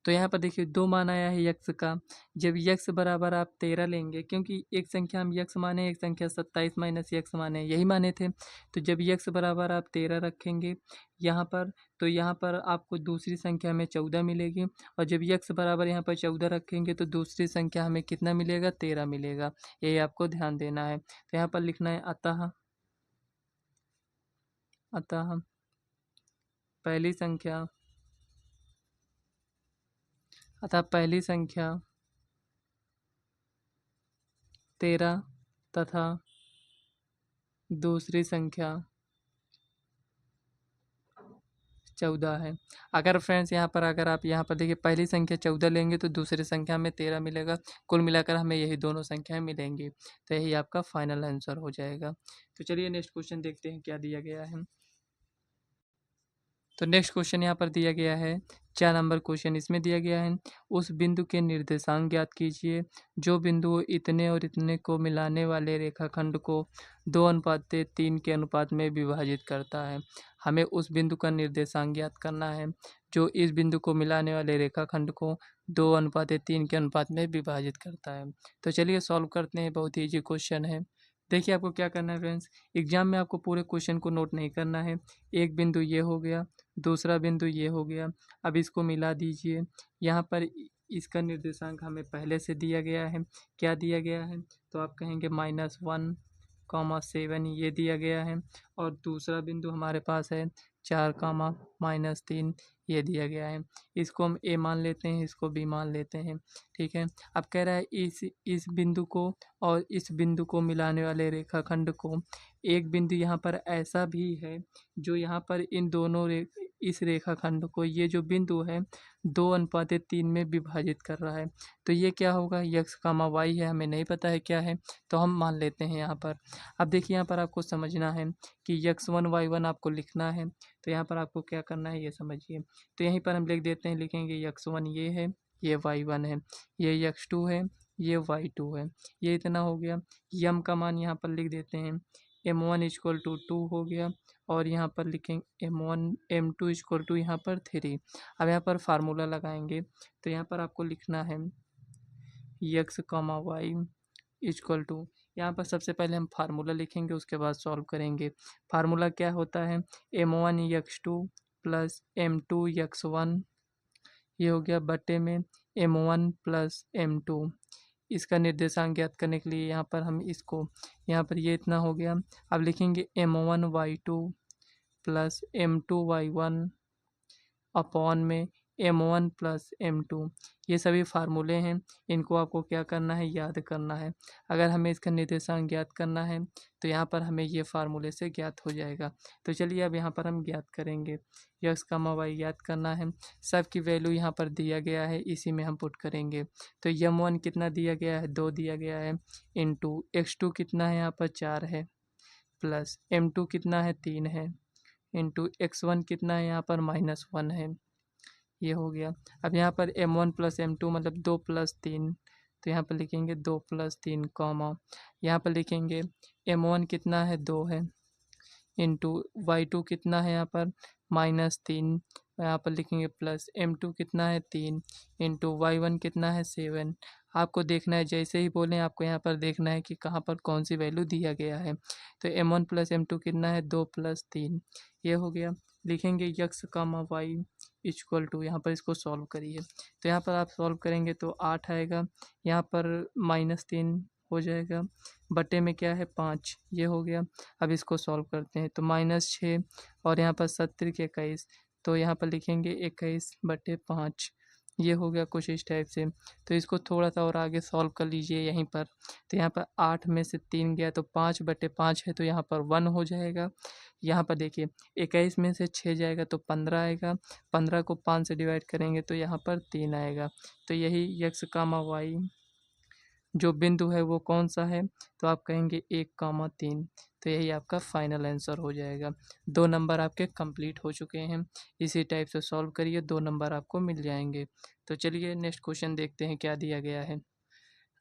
तो यहाँ पर देखिए दो मान आया है यक्स का। जब यक्स बराबर आप 13 लेंगे, क्योंकि एक संख्या हम यक्स माने, एक संख्या 27 माइनस यक्स माने, यही माने थे। तो जब यक्स बराबर आप 13 रखेंगे यहाँ पर, तो यहाँ पर आपको दूसरी संख्या में 14 मिलेगी। और जब यक्स बराबर यहाँ पर 14 रखेंगे तो दूसरी संख्या हमें कितना मिलेगा, 13 मिलेगा। ये आपको ध्यान देना है। तो यहाँ पर लिखना है अतः अतः पहली संख्या अतः पहली संख्या 13 तथा दूसरी संख्या 14 है। अगर फ्रेंड्स यहाँ पर अगर आप यहाँ पर देखिए पहली संख्या 14 लेंगे तो दूसरी संख्या में 13 मिलेगा, कुल मिलाकर हमें यही दोनों संख्याएं मिलेंगी। तो यही आपका फाइनल आंसर हो जाएगा। तो चलिए नेक्स्ट क्वेश्चन देखते हैं क्या दिया गया है। तो नेक्स्ट क्वेश्चन यहाँ पर दिया गया है 4 नंबर क्वेश्चन, इसमें दिया गया है उस बिंदु के निर्देशांक ज्ञात कीजिए जो बिंदु इतने और इतने को मिलाने वाले रेखाखंड को 2:3 के अनुपात में विभाजित करता है। हमें उस बिंदु का निर्देशांक ज्ञात करना है जो इस बिंदु को मिलाने वाले रेखाखंड को 2:3 के अनुपात में विभाजित करता है। तो चलिए सॉल्व करते हैं, बहुत ही ईजी क्वेश्चन है। देखिए आपको क्या करना है फ्रेंड्स, एग्जाम में आपको पूरे क्वेश्चन को नोट नहीं करना है। एक बिंदु ये हो गया, दूसरा बिंदु ये हो गया, अब इसको मिला दीजिए। यहाँ पर इसका निर्देशांक हमें पहले से दिया गया है, क्या दिया गया है, तो आप कहेंगे -1,7 ये दिया गया है। और दूसरा बिंदु हमारे पास है 4, -3 ये दिया गया है। इसको हम ए मान लेते हैं, इसको बी मान लेते हैं, ठीक है। अब कह रहा है इस बिंदु को और इस बिंदु को मिलाने वाले रेखाखंड को एक बिंदु यहाँ पर ऐसा भी है जो यहाँ पर इन दोनों इस रेखाखंड को, ये जो बिंदु है 2:3 में विभाजित कर रहा है। तो ये क्या होगा, यक्स कामा वाई है, हमें नहीं पता है क्या है, तो हम मान लेते हैं यहाँ पर। अब देखिए यहाँ पर आपको समझना है कि x1 y1 आपको लिखना है, तो यहाँ पर आपको क्या करना है ये समझिए। तो यहीं पर हम लिख देते हैं, लिखेंगे x1 ये है, ये y1 है, ये x2 है, ये y2 है, ये इतना हो गया। यम का मान यहाँ पर लिख देते हैं, m1 इक्वल टू 2 हो गया, और यहाँ पर लिखेंगे m1 m2 इक्वल टू यहाँ पर 3। अब यहाँ पर फार्मूला लगाएंगे, तो यहाँ पर आपको लिखना है x comma y equal to, यहाँ पर सबसे पहले हम फार्मूला लिखेंगे, उसके बाद सॉल्व करेंगे। फार्मूला क्या होता है, m1 x2 plus m2 x1, ये हो गया बटे में m1 प्लस m2। इसका निर्देशांक ज्ञात करने के लिए यहाँ पर हम इसको, यहाँ पर ये इतना हो गया। अब लिखेंगे m1 y2 plus m2 y1 upon में m1 प्लस m2। ये सभी फार्मूले हैं, इनको आपको क्या करना है, याद करना है। अगर हमें इसका निर्देशांक ज्ञात करना है तो यहाँ पर हमें ये फार्मूले से ज्ञात हो जाएगा। तो चलिए अब यहाँ पर हम ज्ञात करेंगे, यक्स कामा वाई ज्ञात करना है। सब की वैल्यू यहाँ पर दिया गया है, इसी में हम पुट करेंगे। तो m1 कितना दिया गया है, 2 दिया गया है, इंटू x2 कितना है, यहाँ पर 4 है, प्लस m2 कितना है, 3 है, इंटू x1 कितना है, यहाँ पर -1 है। ये हो गया। अब यहाँ पर m1 प्लस m2 मतलब 2 प्लस 3, तो यहाँ पर लिखेंगे 2 प्लस 3 कॉमा, यहाँ पर लिखेंगे m1 कितना है, 2 है, इंटू y2 कितना है, यहाँ पर -3, यहाँ पर लिखेंगे प्लस m2 कितना है, 3, इंटू y1 कितना है, 7। आपको देखना है, जैसे ही बोलें आपको यहाँ पर देखना है कि कहाँ पर कौन सी वैल्यू दिया गया है। तो m1 प्लस m2 कितना है, 2 प्लस 3, ये हो गया। लिखेंगे x comma y equal to, यहाँ पर इसको सॉल्व करिए, तो यहाँ पर आप सॉल्व करेंगे तो 8 आएगा, यहाँ पर -3 हो जाएगा, बटे में क्या है 5, ये हो गया। अब इसको सॉल्व करते हैं, तो -6 और यहाँ पर 70 के 21, तो यहाँ पर लिखेंगे 21/5, ये हो गया कुछ इस टाइप से। तो इसको थोड़ा सा और आगे सॉल्व कर लीजिए यहीं पर। तो यहाँ पर 8 में से 3 गया तो 5/5 है, तो यहाँ पर 1 हो जाएगा। यहाँ पर देखिए 21 में से 6 जाएगा तो 15 आएगा, 15 को 5 से डिवाइड करेंगे तो यहाँ पर 3 आएगा। तो यही यक्स कामा वाई जो बिंदु है वो कौन सा है, तो आप कहेंगे 1,3। तो यही आपका फाइनल आंसर हो जाएगा। 2 नंबर आपके कंप्लीट हो चुके हैं। इसी टाइप से सॉल्व करिए, 2 नंबर आपको मिल जाएंगे। तो चलिए नेक्स्ट क्वेश्चन देखते हैं क्या दिया गया है।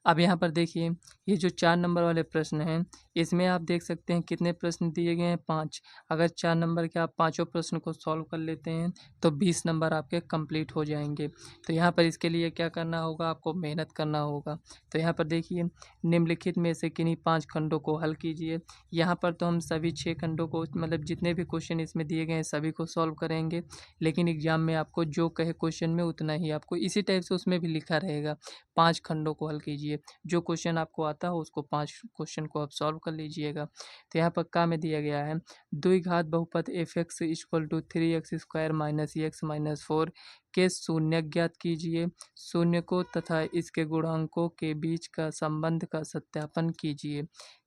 अब यहाँ पर देखिए, ये जो 4 नंबर वाले प्रश्न हैं, इसमें आप देख सकते हैं कितने प्रश्न दिए गए हैं, 5। अगर 4 नंबर के आप पाँचों प्रश्न को सॉल्व कर लेते हैं तो 20 नंबर आपके कंप्लीट हो जाएंगे। तो यहाँ पर इसके लिए क्या करना होगा, आपको मेहनत करना होगा। तो यहाँ पर देखिए, निम्नलिखित में से किन्हीं 5 खंडों को हल कीजिए। यहाँ पर तो हम सभी 6 खंडों को, मतलब जितने भी क्वेश्चन इसमें दिए गए हैं सभी को सॉल्व करेंगे, लेकिन एग्जाम में आपको जो कहे क्वेश्चन में उतना ही आपको इसी टाइप से उसमें भी लिखा रहेगा, 5 खंडों को हल कीजिए। जो क्वेश्चन आपको आता हो उसको 5 क्वेश्चन को आप सॉल्व कर लीजिएगा। तो यहाँ पर का में दिया गया है, द्विघात बहुपद f(x) equal to 3x square minus x minus 4 के शून्य ज्ञात कीजिए। शून्य को तथा इसके गुणांकों के बीच का संबंध का सत्यापन कीजिए।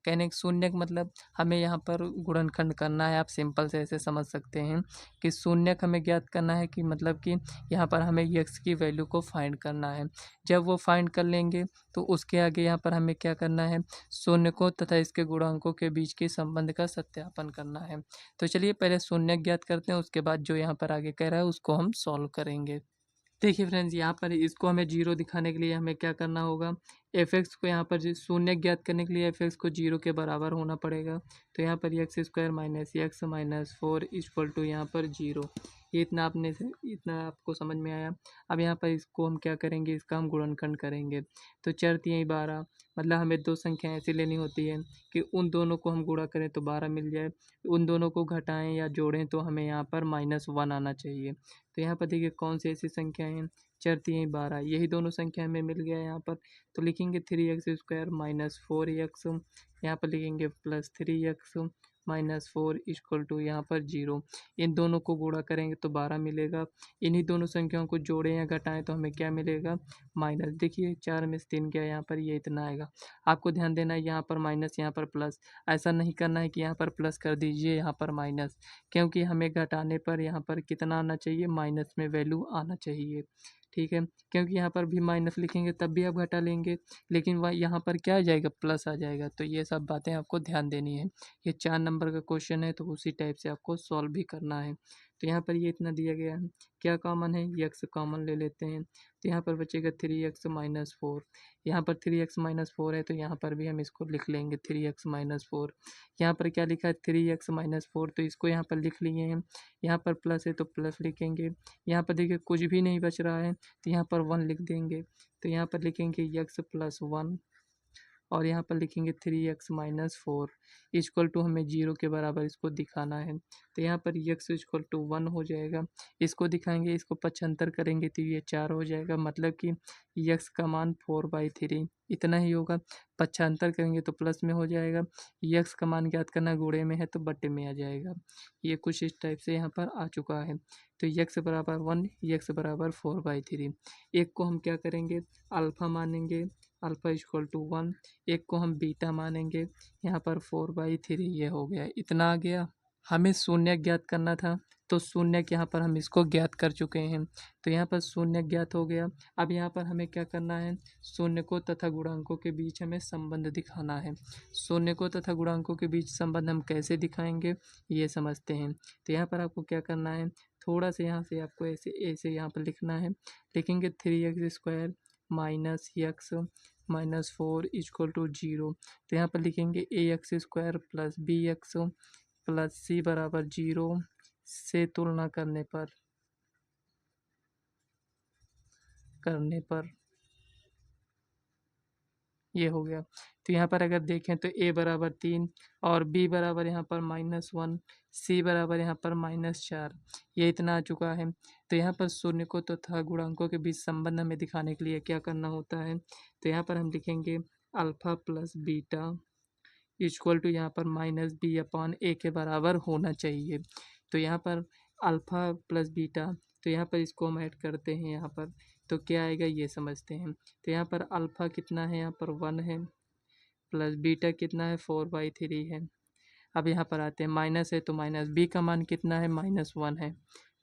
कहने शून्य मतलब हमें यहाँ पर गुणनखंड करना है। आप सिंपल से ऐसे समझ सकते हैं कि शून्यक हमें ज्ञात करना है, कि मतलब कि यहाँ पर हमें x की वैल्यू को फाइंड करना है। जब वो फाइंड कर लेंगे तो उसके आगे यहाँ पर हमें क्या करना है, शून्य को तथा इसके गुणांकों के बीच के संबंध का सत्यापन करना है। तो चलिए पहले शून्य ज्ञात करते हैं, उसके बाद जो यहाँ पर आगे कह रहा है उसको हम सॉल्व करेंगे। देखिए फ्रेंड्स, यहाँ पर इसको हमें जीरो दिखाने के लिए हमें क्या करना होगा, f(x) को यहाँ पर शून्य ज्ञात करने के लिए f(x) को 0 के बराबर होना पड़ेगा। तो यहाँ पर x square minus x minus 4 equal to यहाँ पर 0। ये इतना आपको समझ में आया। अब यहाँ पर इसको हम क्या करेंगे, इसका हम गुणनखंड करेंगे। तो 4 3 12, मतलब हमें 2 संख्या ऐसी लेनी होती है कि उन दोनों को हम गुणा करें तो 12 मिल जाए, उन दोनों को घटाएं या जोड़ें तो हमें यहाँ पर -1 आना चाहिए। तो यहाँ पर देखिए कौन सी ऐसी संख्या हैं, 4 3 12, यही दोनों संख्या हमें मिल गया यहाँ पर। तो लिखेंगे 3x स्क्वायर माइनस 4x, यहाँ पर लिखेंगे प्लस 3x -4 इक्वल टू यहाँ पर 0। इन दोनों को गुणा करेंगे तो 12 मिलेगा। इन्हीं दोनों संख्याओं को जोड़ें या घटाएं तो हमें क्या मिलेगा? माइनस। देखिए 4 में से 3 गया, यहाँ पर ये इतना आएगा। आपको ध्यान देना है यहाँ पर माइनस, यहाँ पर प्लस। ऐसा नहीं करना है कि यहाँ पर प्लस कर दीजिए, यहाँ पर माइनस, क्योंकि हमें घटाने पर यहाँ पर कितना आना चाहिए? माइनस में वैल्यू आना चाहिए। ठीक है, क्योंकि यहाँ पर भी माइनस लिखेंगे तब भी आप घटा लेंगे, लेकिन वह यहाँ पर क्या आ जाएगा? प्लस आ जाएगा। तो ये सब बातें आपको ध्यान देनी है। ये 4 नंबर का क्वेश्चन है, तो उसी टाइप से आपको सॉल्व भी करना है। तो यहाँ पर ये इतना दिया गया है। क्या कॉमन है? एक्स कॉमन ले लेते हैं, तो यहाँ पर बचेगा 3x-4। यहाँ पर 3x-4 है, तो यहाँ पर भी हम इसको लिख लेंगे 3x-4। यहाँ पर क्या लिखा है? 3x-4, तो इसको यहाँ पर लिख लिए हैं। यहाँ पर प्लस है तो प्लस लिखेंगे। यहाँ पर देखिए कुछ भी नहीं बच रहा है, तो यहाँ पर 1 लिख देंगे। तो यहाँ पर लिखेंगे x+1 और यहाँ पर लिखेंगे 3x-4 इक्वल टू हमें 0 के बराबर इसको दिखाना है। तो यहाँ पर x इक्वल टू 1 हो जाएगा। इसको दिखाएंगे, इसको 75 करेंगे तो ये 4 हो जाएगा, मतलब कि x का मान 4/3 इतना ही होगा। 75 करेंगे तो प्लस में हो जाएगा। x का मान ज्ञात करना, गुणे में है तो बट्टे में आ जाएगा। ये कुछ इस टाइप से यहाँ पर आ चुका है। तो x बराबर 1, x बराबर 4/3। एक को हम क्या करेंगे? अल्फ़ा मानेंगे, अल्फ़ा इक्वल टू 1। एक को हम बीटा मानेंगे, यहाँ पर 4/3 ये हो गया, इतना आ गया। हमें शून्य ज्ञात करना था, तो शून्य यहाँ पर हम इसको ज्ञात कर चुके हैं। तो यहाँ पर शून्य ज्ञात हो गया। अब यहाँ पर हमें क्या करना है? शून्य को तथा गुणांकों के बीच हमें संबंध दिखाना है। शून्य को तथा गुणांकों के बीच संबंध हम कैसे दिखाएंगे, ये समझते हैं। तो यहाँ पर आपको क्या करना है? थोड़ा सा यहाँ से आपको ऐसे ऐसे यहाँ पर लिखना है। लिखेंगे 3x² minus x-4 equal to 0। तो यहाँ पर लिखेंगे ax² plus bx plus c बराबर 0 से तुलना करने पर ये हो गया। तो यहाँ पर अगर देखें तो a बराबर 3 और b बराबर यहाँ पर -1, c बराबर यहाँ पर -4, ये इतना आ चुका है। तो यहाँ पर शून्य को तथा गुणांकों के बीच संबंध हमें दिखाने के लिए क्या करना होता है? तो यहाँ पर हम लिखेंगे alpha plus beta equal to यहाँ पर -b/a के बराबर होना चाहिए। तो यहाँ पर अल्फ़ा प्लस बीटा, तो यहाँ पर इसको हम ऐड करते हैं यहाँ पर, तो क्या आएगा ये समझते हैं। तो यहाँ पर अल्फ़ा कितना है? यहाँ पर 1 है, प्लस बीटा कितना है? 4/3 है। अब यहाँ पर आते हैं, माइनस है तो माइनस, बी का मान कितना है? -1 है,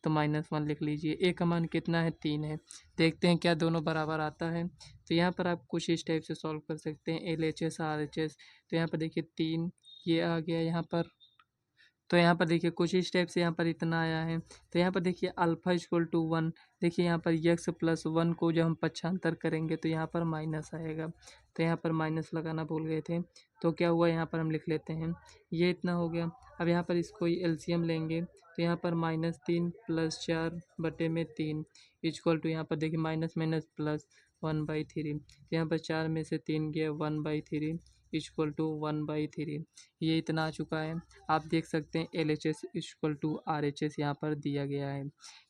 तो -1 लिख लीजिए। ए का मान कितना है? 3 है। देखते हैं क्या दोनों बराबर आता है। तो यहाँ पर आप कुछ इस टाइप से सॉल्व कर सकते हैं, LHS RHS। तो यहाँ पर देखिए 3 ये आ गया यहाँ पर। तो यहाँ पर देखिए कुछ इस टाइप से यहाँ पर इतना आया है। तो यहाँ पर देखिए अल्फ़ा इक्वल टू 1, देखिए यहाँ पर x+1 को जब हम पक्षांतर करेंगे तो यहाँ पर माइनस आएगा। तो यहाँ पर माइनस लगाना भूल गए थे, तो क्या हुआ यहाँ पर हम लिख लेते हैं, ये इतना हो गया। अब यहाँ पर इसको एलसीएम लेंगे, तो यहाँ पर -3 + 4/3 इक्वल टू यहाँ पर देखिए माइनस माइनस प्लस 1/3। यहाँ पर 4 में से 3 गया, 1/3 इक्वल टू 1/3, ये इतना आ चुका है। आप देख सकते हैं LHS इक्वल टू RHS यहाँ पर दिया गया है।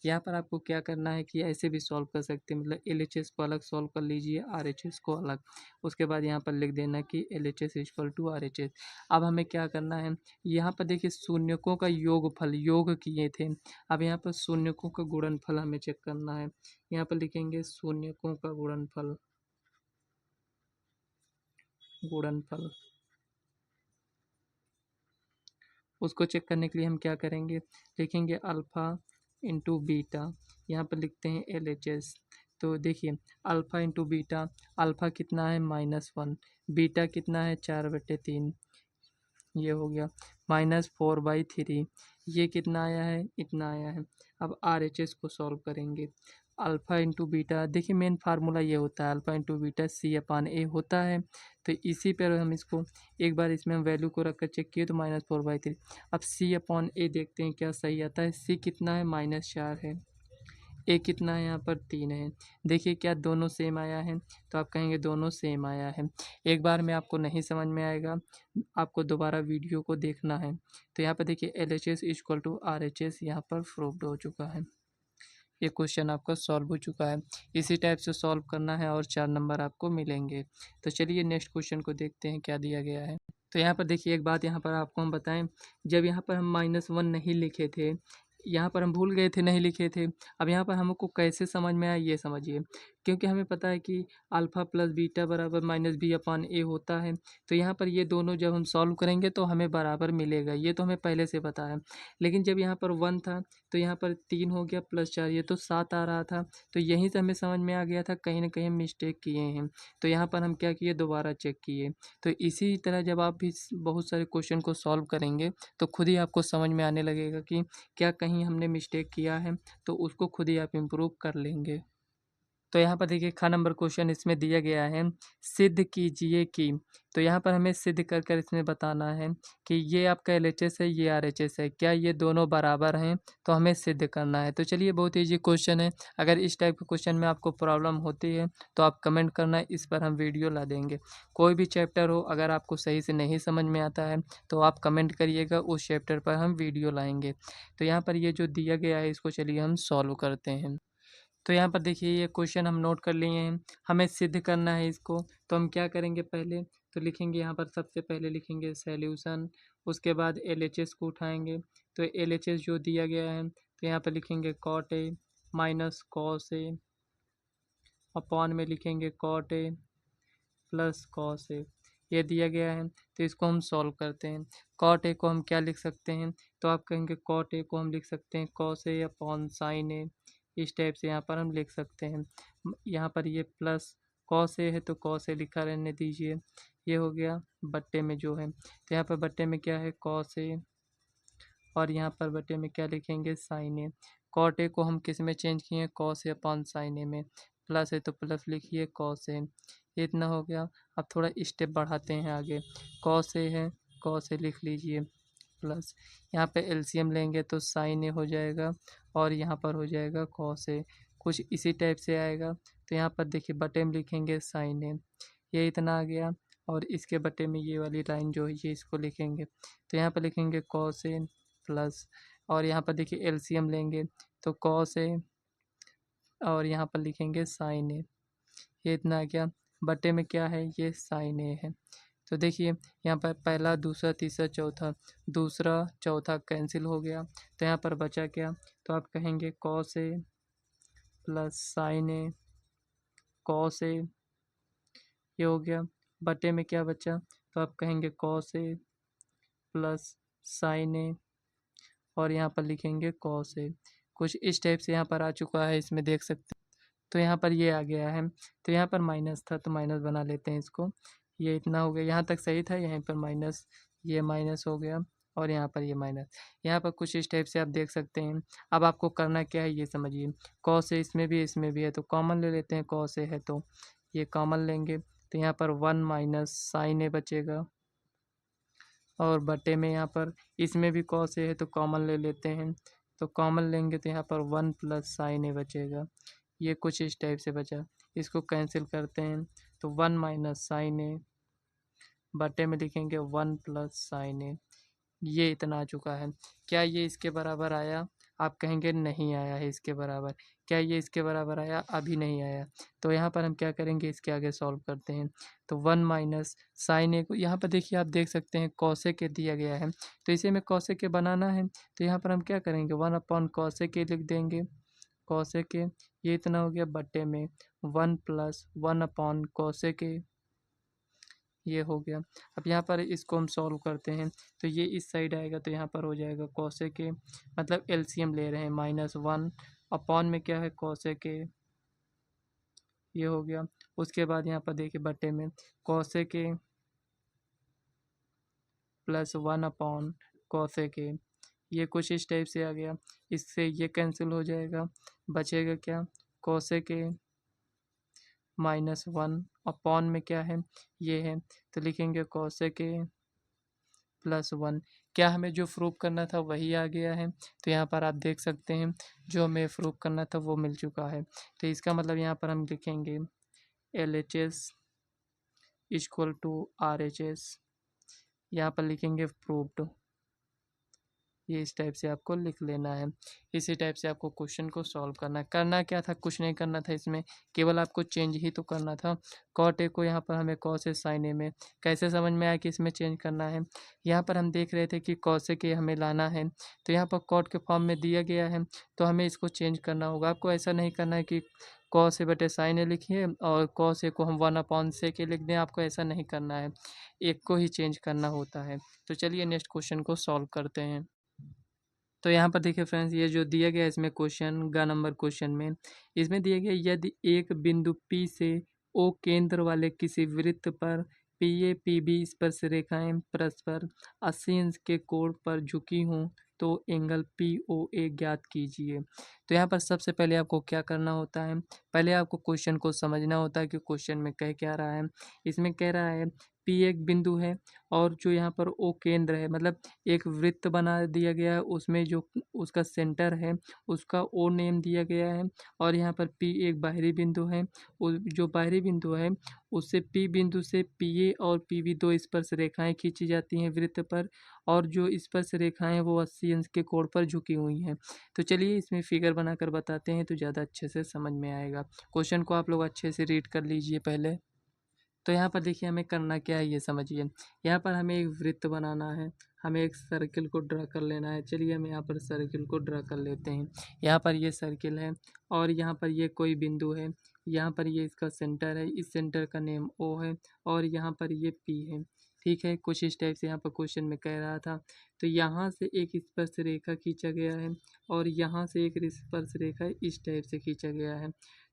यहाँ पर आपको क्या करना है कि ऐसे भी सॉल्व कर सकते हैं, मतलब LHS को अलग सॉल्व कर लीजिए, RHS को अलग। उसके बाद यहाँ पर लिख देना कि LHS इक्वल टू RHS। अब हमें क्या करना है? यहाँ पर देखिए शून्यकों का योगफल योग किए थे। अब यहाँ पर शून्यकों का गुणनफल हमें चेक करना है। यहाँ पर लिखेंगे शून्यकों का गुणनफल, उसको चेक करने के लिए हम क्या करेंगे? लिखेंगे अल्फ़ा इंटू बीटा, यहाँ पर लिखते हैं LHS। तो देखिए अल्फ़ा इंटू बीटा, अल्फ़ा कितना है? -1, बीटा कितना है? 4/3, ये हो गया -4/3, ये कितना आया है? इतना आया है। अब RHS को सॉल्व करेंगे। अल्फ़ा इंटू बीटा, देखिए मेन फार्मूला ये होता है, अल्फ़ा इंटू बीटा C/A होता है। तो इसी पर हम इसको एक बार इसमें हम वैल्यू को रख कर चेक किए तो -4/3। अब C/A देखते हैं क्या सही आता है। C कितना है? -4 है। ए कितना है? यहाँ पर 3 है। देखिए क्या दोनों सेम आया है? तो आप कहेंगे दोनों सेम आया है। एक बार में आपको नहीं समझ में आएगा, आपको दोबारा वीडियो को देखना है। तो यहाँ पर देखिए LHS इक्वल टू RHS यहाँ पर प्रूव्ड हो चुका है। ये क्वेश्चन आपका सॉल्व हो चुका है। इसी टाइप से सॉल्व करना है और 4 नंबर आपको मिलेंगे। तो चलिए नेक्स्ट क्वेश्चन को देखते हैं क्या दिया गया है। तो यहाँ पर देखिए एक बात यहाँ पर आपको हम बताएं, जब यहाँ पर हम -1 नहीं लिखे थे, यहाँ पर हम भूल गए थे नहीं लिखे थे। अब यहाँ पर हमको कैसे समझ में आया ये समझिए, क्योंकि हमें पता है कि अल्फ़ा प्लस बीटा बराबर -b/a होता है। तो यहाँ पर ये दोनों जब हम सॉल्व करेंगे तो हमें बराबर मिलेगा, ये तो हमें पहले से पता है। लेकिन जब यहाँ पर 1 था तो यहाँ पर 3 हो गया प्लस 4, ये तो 7 आ रहा था। तो यहीं से हमें समझ में आ गया था कहीं न कहीं हम मिस्टेक किए हैं। तो यहाँ पर हम क्या किए, दोबारा चेक किए। तो इसी तरह जब आप भी बहुत सारे क्वेश्चन को सॉल्व करेंगे तो खुद ही आपको समझ में आने लगेगा कि क्या कहीं हमने मिस्टेक किया है, तो उसको खुद ही आप इम्प्रूव कर लेंगे। तो यहाँ पर देखिए नंबर क्वेश्चन इसमें दिया गया है, सिद्ध कीजिए कि। तो यहाँ पर हमें सिद्ध कर कर इसमें बताना है कि ये आपका एलएचएस है, ये आरएचएस है, क्या ये दोनों बराबर हैं, तो हमें सिद्ध करना है। तो चलिए बहुत ईजी क्वेश्चन है। अगर इस टाइप के क्वेश्चन में आपको प्रॉब्लम होती है तो आप कमेंट करना, इस पर हम वीडियो ला देंगे। कोई भी चैप्टर हो, अगर आपको सही से नहीं समझ में आता है तो आप कमेंट करिएगा, उस चैप्टर पर हम वीडियो लाएंगे। तो यहाँ पर ये जो दिया गया है इसको चलिए हम सॉल्व करते हैं। तो यहाँ पर देखिए ये क्वेश्चन हम नोट कर लिए हैं, हमें सिद्ध करना है इसको। तो हम क्या करेंगे, पहले तो लिखेंगे यहाँ पर, सबसे पहले लिखेंगे सॉल्यूशन, उसके बाद एलएचएस को उठाएंगे। तो एलएचएस जो दिया गया है तो यहाँ पर लिखेंगे cot A minus cos A, upon में लिखेंगे cot A plus cos A, ये दिया गया है। तो इसको हम सॉल्व करते हैं। कॉट ए को हम क्या लिख सकते हैं, तो आप कहेंगे कॉट ए को हम लिख सकते हैं कॉस ए अपॉन साइन ए, इस टाइप से यहाँ पर हम लिख सकते हैं। यहाँ पर ये प्लस कॉस ए है तो कॉस ए लिखा रहने दीजिए, ये हो गया बट्टे में जो है। तो यहाँ पर बट्टे में क्या है, कॉस ए, और यहाँ पर बटे में क्या लिखेंगे, साइन ए। कॉट ए को हम किस में चेंज किए, कॉस ए अपॉन साइन ए में। प्लस है तो प्लस लिखिए कॉस ए, ये इतना हो गया। अब थोड़ा स्टेप बढ़ाते हैं आगे, कॉस ए है, कॉस ए लिख लीजिए प्लस, यहाँ पे एलसीएम लेंगे तो साइन ए हो जाएगा और यहाँ पर हो जाएगा कॉस ए, कुछ इसी टाइप से आएगा। तो यहाँ पर देखिए बटे में लिखेंगे साइन ए, ये इतना आ गया, और इसके बटे में ये वाली लाइन जो है ये इसको लिखेंगे। तो यहाँ पर लिखेंगे कॉस ए प्लस, और यहाँ पर देखिए एलसीएम लेंगे तो कॉस ए, और यहाँ पर लिखेंगे साइन ए, ये इतना आ गया। बटे में क्या है, ये साइन ए है। तो देखिए यहाँ पर पहला दूसरा तीसरा चौथा, दूसरा चौथा कैंसिल हो गया, तो यहाँ पर बचा क्या, तो आप कहेंगे cos A plus sign A, cos A, ये हो गया। बटे में क्या बचा, तो आप कहेंगे कॉस ए प्लस साइन ए, और यहाँ पर लिखेंगे कॉस ए। कुछ इस टाइप से यहाँ पर आ चुका है, इसमें देख सकते हैं। तो यहाँ पर ये आ गया है। तो यहाँ पर माइनस था तो माइनस बना लेते हैं इसको, ये इतना हो गया, यहाँ तक सही था, यहीं पर माइनस, ये माइनस हो गया, और यहाँ पर ये माइनस। यहाँ पर कुछ इस टाइप से आप देख सकते हैं। अब आपको करना क्या है ये समझिए, कॉस ए इसमें भी है तो कॉमन ले लेते हैं, कॉस ए है तो ये कॉमन लेंगे, तो यहाँ पर 1 माइनस साइन ए बचेगा, और बटे में यहाँ पर इसमें भी कॉस ए है तो कॉमन ले लेते हैं, तो कॉमन लेंगे तो यहाँ पर 1 प्लस साइन ए बचेगा, ये कुछ इस टाइप से बचा। इसको कैंसिल करते हैं तो 1 माइनस साइन ए, बटे में लिखेंगे 1 प्लस साइन ए, ये इतना आ चुका है। क्या ये इसके बराबर आया, आप कहेंगे नहीं आया है इसके बराबर। क्या ये इसके बराबर आया, अभी नहीं आया। तो यहाँ पर हम क्या करेंगे, इसके आगे सॉल्व करते हैं। तो 1 माइनस साइन ए को यहाँ पर देखिए आप देख सकते हैं कॉसेक के दिया गया है, तो इसे में कॉसेक के बनाना है। तो यहाँ पर हम क्या करेंगे, 1 अपॉन कॉसेक के लिख देंगे, कॉसेक के, ये इतना हो गया बटे में 1 प्लस 1 अपॉन कॉसेक के, ये हो गया। अब यहाँ पर इसको हम सॉल्व करते हैं तो ये इस साइड आएगा, तो यहाँ पर हो जाएगा कॉसेक के, मतलब एलसीएम ले रहे हैं, -1 अपॉन में क्या है कॉसेक के, ये हो गया। उसके बाद यहाँ पर देखिए बटे में कॉसेक के प्लस 1 अपॉन कॉसेक के, ये कुछ इस टाइप से आ गया। इससे ये कैंसिल हो जाएगा, बचेगा क्या, कॉसेक के -1 अपॉन में क्या है, ये है, तो लिखेंगे कॉसेक के +1। क्या हमें जो प्रूव करना था वही आ गया है। तो यहाँ पर आप देख सकते हैं जो हमें प्रूव करना था वो मिल चुका है। तो इसका मतलब यहाँ पर हम लिखेंगे LHS इक्वल टू RHS, यहाँ पर लिखेंगे प्रूव्ड। ये इस टाइप से आपको लिख लेना है। इसी टाइप से आपको क्वेश्चन को सॉल्व करना है। करना क्या था, कुछ नहीं करना था इसमें, केवल आपको चेंज ही तो करना था। कॉट ए को यहाँ पर हमें कॉ से साइन ए में, कैसे समझ में आया कि इसमें चेंज करना है। यहाँ पर हम देख रहे थे कि कॉसेक ए हमें लाना है, तो यहाँ पर कॉट के फॉर्म में दिया गया है, तो हमें इसको चेंज करना होगा। आपको ऐसा नहीं करना है कि कॉस ए बटे साइन ए लिखिए और कॉस ए को हम 1/sec ए लिख दें, आपको ऐसा नहीं करना है, एक को ही चेंज करना होता है। तो चलिए नेक्स्ट क्वेश्चन को सॉल्व करते हैं। तो यहाँ पर देखिए फ्रेंड्स, ये जो दिया गया है इसमें क्वेश्चन ग नंबर क्वेश्चन में, इसमें दिया गया यदि एक बिंदु P से O केंद्र वाले किसी वृत्त पर पी ए पी बी स्पर्श रेखाएं परस्पर 80 अंश के कोण पर झुकी हों तो एंगल पी ओ ए ज्ञात कीजिए। तो यहाँ पर सबसे पहले आपको क्या करना होता है, पहले आपको क्वेश्चन को समझना होता है कि क्वेश्चन में कह क्या रहा है। इसमें कह रहा है पी एक बिंदु है और जो यहाँ पर ओ केंद्र है, मतलब एक वृत्त बना दिया गया है, उसमें जो उसका सेंटर है उसका ओ नेम दिया गया है, और यहाँ पर पी एक बाहरी बिंदु है। जो बाहरी बिंदु है उससे पी बिंदु से पी ए और पी बी दो स्पर्श रेखाएं खींची जाती हैं वृत्त पर, और जो स्पर्श रेखाएं वो 80 अंश के कोण पर झुकी हुई हैं। तो चलिए इसमें फिगर बनाकर बताते हैं तो ज़्यादा अच्छे से समझ में आएगा। क्वेश्चन को आप लोग अच्छे से रीड कर लीजिए पहले। तो यहाँ पर देखिए हमें करना क्या है ये समझिए। यहाँ पर हमें एक वृत्त बनाना है, हमें एक सर्किल को ड्रा कर लेना है। चलिए हम यहाँ पर सर्किल को ड्रा कर लेते हैं। यहाँ पर ये सर्किल है और यहाँ पर ये कोई बिंदु है, यहाँ पर ये इसका सेंटर है, इस सेंटर का नेम ओ है और यहाँ पर ये पी है। ठीक है, कुछ इस टाइप से यहाँ पर क्वेश्चन में कह रहा था। तो यहाँ से एक स्पर्श रेखा खींचा गया है और यहाँ से एक स्पर्श रेखा इस टाइप से खींचा गया है।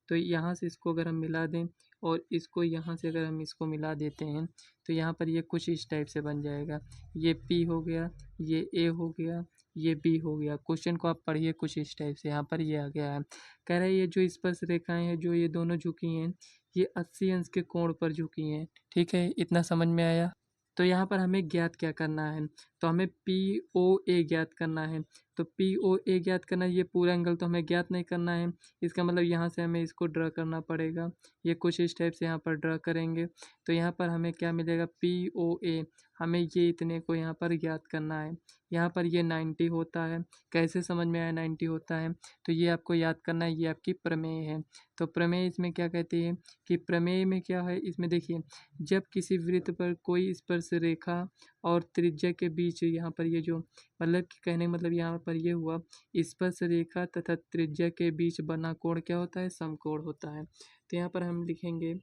तो यहाँ से इसको अगर हम मिला दें और इसको यहाँ से अगर हम इसको मिला देते हैं तो यहाँ पर ये कुछ इस टाइप से बन जाएगा। ये P हो गया, ये A हो गया, ये B हो गया। क्वेश्चन को आप पढ़िए कुछ इस टाइप से, यहाँ पर ये आ गया है। कह रहा है ये जो स्पर्श रेखाएं हैं जो ये दोनों झुकी हैं, ये 80 अंश के कोण पर झुकी हैं। ठीक है, इतना समझ में आया। तो यहाँ पर हमें ज्ञात क्या करना है, तो हमें पी ओ ए ज्ञात करना है। तो पी ओ ए ज्ञात करना है, ये पूरा एंगल तो हमें ज्ञात नहीं करना है, इसका मतलब यहाँ से हमें इसको ड्रा करना पड़ेगा। ये कुछ इस टाइप से यहाँ पर ड्रा करेंगे तो यहाँ पर हमें क्या मिलेगा, पी ओ ए, हमें ये इतने को यहाँ पर ज्ञात करना है। यहाँ पर ये 90 होता है। कैसे समझ में आया 90 होता है, तो ये आपको याद करना है, ये आपकी प्रमेय है। तो प्रमेय इसमें क्या कहती है कि प्रमेय में क्या है, इसमें देखिए जब किसी वृत्त पर कोई स्पर्श रेखा और त्रिज्या के बीच, यहाँ पर ये जो मतलब कि कहने का मतलब यहाँ पर ये हुआ, स्पर्श रेखा तथा त्रिज्या के बीच बना कोण क्या होता है, समकोण होता है। तो यहाँ पर हम लिखेंगे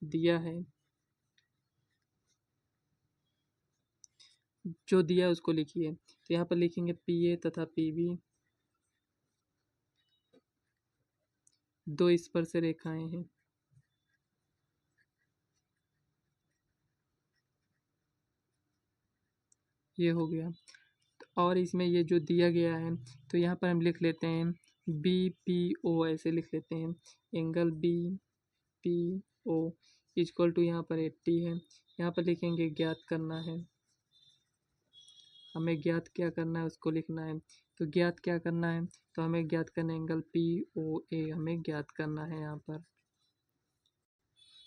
दिया है, जो दिया है उसको लिखिए। तो यहाँ पर लिखेंगे पी ए तथा पी बी दो स्पर्श रेखाएं हैं। ये हो गया। और इसमें ये जो दिया गया है तो यहाँ पर हम लिख लेते हैं बी पी ओ, ऐसे लिख लेते हैं। Angle B P O equal to यहाँ पर 80 है। यहाँ पर लिखेंगे ज्ञात करना है, हमें ज्ञात क्या करना है उसको लिखना है। तो ज्ञात क्या करना है, तो हमें ज्ञात करना है एंगल पी ओ ए, हमें ज्ञात करना है। यहाँ पर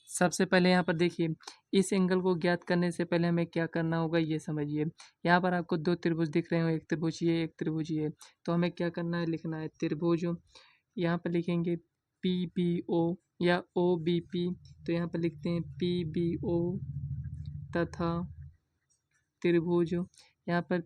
सबसे पहले यहाँ पर देखिए, इस एंगल को ज्ञात करने से पहले हमें क्या करना होगा ये समझिए। यहाँ पर आपको दो त्रिभुज दिख रहे हो, एक त्रिभुज ये, एक त्रिभुज ये। तो हमें क्या करना है, लिखना है त्रिभुज। यहाँ पर लिखेंगे पी बी ओ या ओ बी पी। तो यहाँ पर लिखते हैं पी बी ओ तथा त्रिभुज, यहाँ पर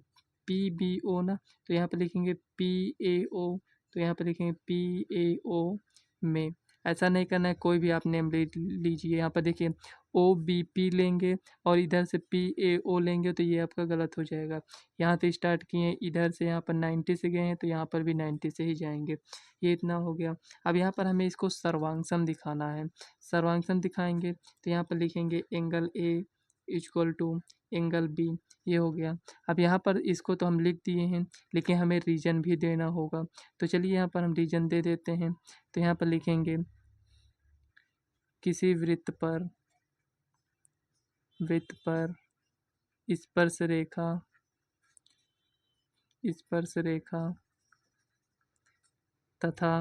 पी बी ओ ना, तो यहाँ पर लिखेंगे पी ए ओ। तो यहाँ पर लिखेंगे पी ए ओ में, ऐसा नहीं करना है, कोई भी आप नेम ले लीजिए। यहाँ पर देखिए ओ बी पी लेंगे और इधर से पी ए ओ लेंगे तो ये आपका गलत हो जाएगा। यहाँ से स्टार्ट किए, इधर से यहाँ पर 90 से गए हैं तो यहाँ पर भी 90 से ही जाएंगे। ये इतना हो गया। अब यहाँ पर हमें इसको सर्वांगसम दिखाना है। सर्वांगसम दिखाएंगे तो यहाँ पर लिखेंगे angle A equal to angle B, ये हो गया। अब यहाँ पर इसको तो हम लिख दिए हैं, लेकिन हमें रीजन भी देना होगा। तो चलिए यहाँ पर हम रीजन दे देते हैं। तो यहाँ पर लिखेंगे किसी वृत्त पर स्पर्श रेखा तथा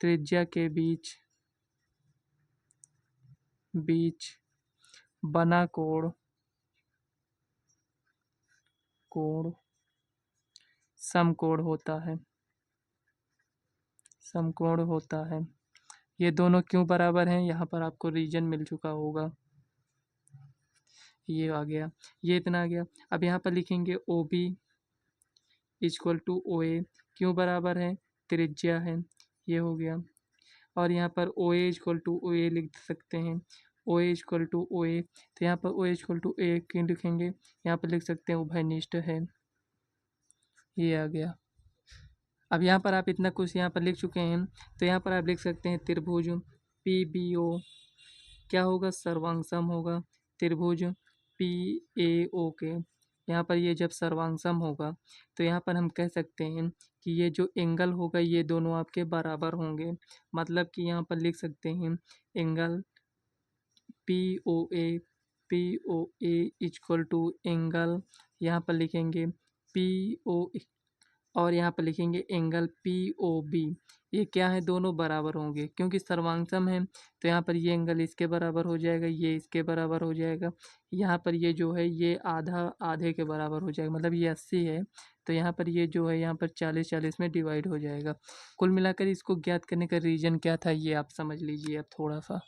त्रिज्या के बीच बना कोण समकोण होता है, समकोण होता है। ये दोनों क्यों बराबर हैं, यहाँ पर आपको रीजन मिल चुका होगा। ये आ गया, ये इतना आ गया। अब यहाँ पर लिखेंगे O B equal to O A, क्यों बराबर है, त्रिज्या है, ये हो गया। और यहाँ पर ओ ए इक्वल टू ओ ए लिख सकते हैं, ओ ए इक्वल टू ओ ए। तो यहाँ पर ओ ए इक्वल टू ए क्यों लिखेंगे, यहाँ पर लिख सकते हैं उभयनिष्ठ है, ये आ गया। अब यहाँ पर आप इतना कुछ यहाँ पर लिख चुके हैं, तो यहाँ पर आप लिख सकते हैं त्रिभुज पी बी ओ क्या होगा, सर्वांग सम होगा। त्रिभुज पी ए ओ के यहाँ पर ये जब सर्वांग सम होगा तो यहाँ पर हम कह सकते हैं कि ये जो एंगल होगा ये दोनों आपके बराबर होंगे। मतलब कि यहाँ पर लिख सकते हैं angle P O A equal to angle, यहाँ पर लिखेंगे पी ओ और यहाँ पर लिखेंगे एंगल पी ओ बी। ये क्या है, दोनों बराबर होंगे क्योंकि सर्वांगसम है। तो यहाँ पर ये एंगल इसके बराबर हो जाएगा, ये इसके बराबर हो जाएगा। यहाँ पर ये जो है ये आधा आधे के बराबर हो जाएगा, मतलब ये 80 है तो यहाँ पर ये जो है यहाँ पर 40-40 में डिवाइड हो जाएगा। कुल मिलाकर इसको ज्ञात करने का रीज़न क्या था ये आप समझ लीजिए अब थोड़ा सा।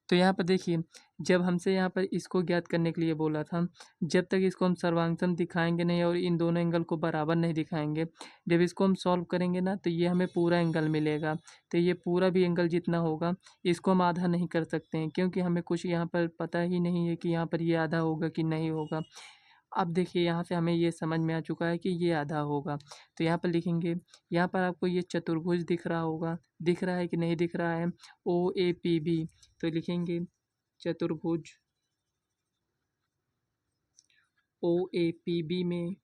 तो यहाँ पर देखिए, जब हमसे यहाँ पर इसको ज्ञात करने के लिए बोला था, जब तक इसको हम सर्वांगसम दिखाएंगे नहीं और इन दोनों एंगल को बराबर नहीं दिखाएंगे, जब इसको हम सॉल्व करेंगे ना तो ये हमें पूरा एंगल मिलेगा। तो ये पूरा भी एंगल जितना होगा इसको हम आधा नहीं कर सकते हैं क्योंकि हमें कुछ यहाँ पर पता ही नहीं है कि यहाँ पर ये आधा होगा कि नहीं होगा। अब देखिए यहाँ से हमें ये समझ में आ चुका है कि ये आधा होगा। तो यहाँ पर लिखेंगे, यहाँ पर आपको ये चतुर्भुज दिख रहा होगा, दिख रहा है कि नहीं दिख रहा है, ओ ए पी बी। तो लिखेंगे चतुर्भुज ओ ए पी बी में।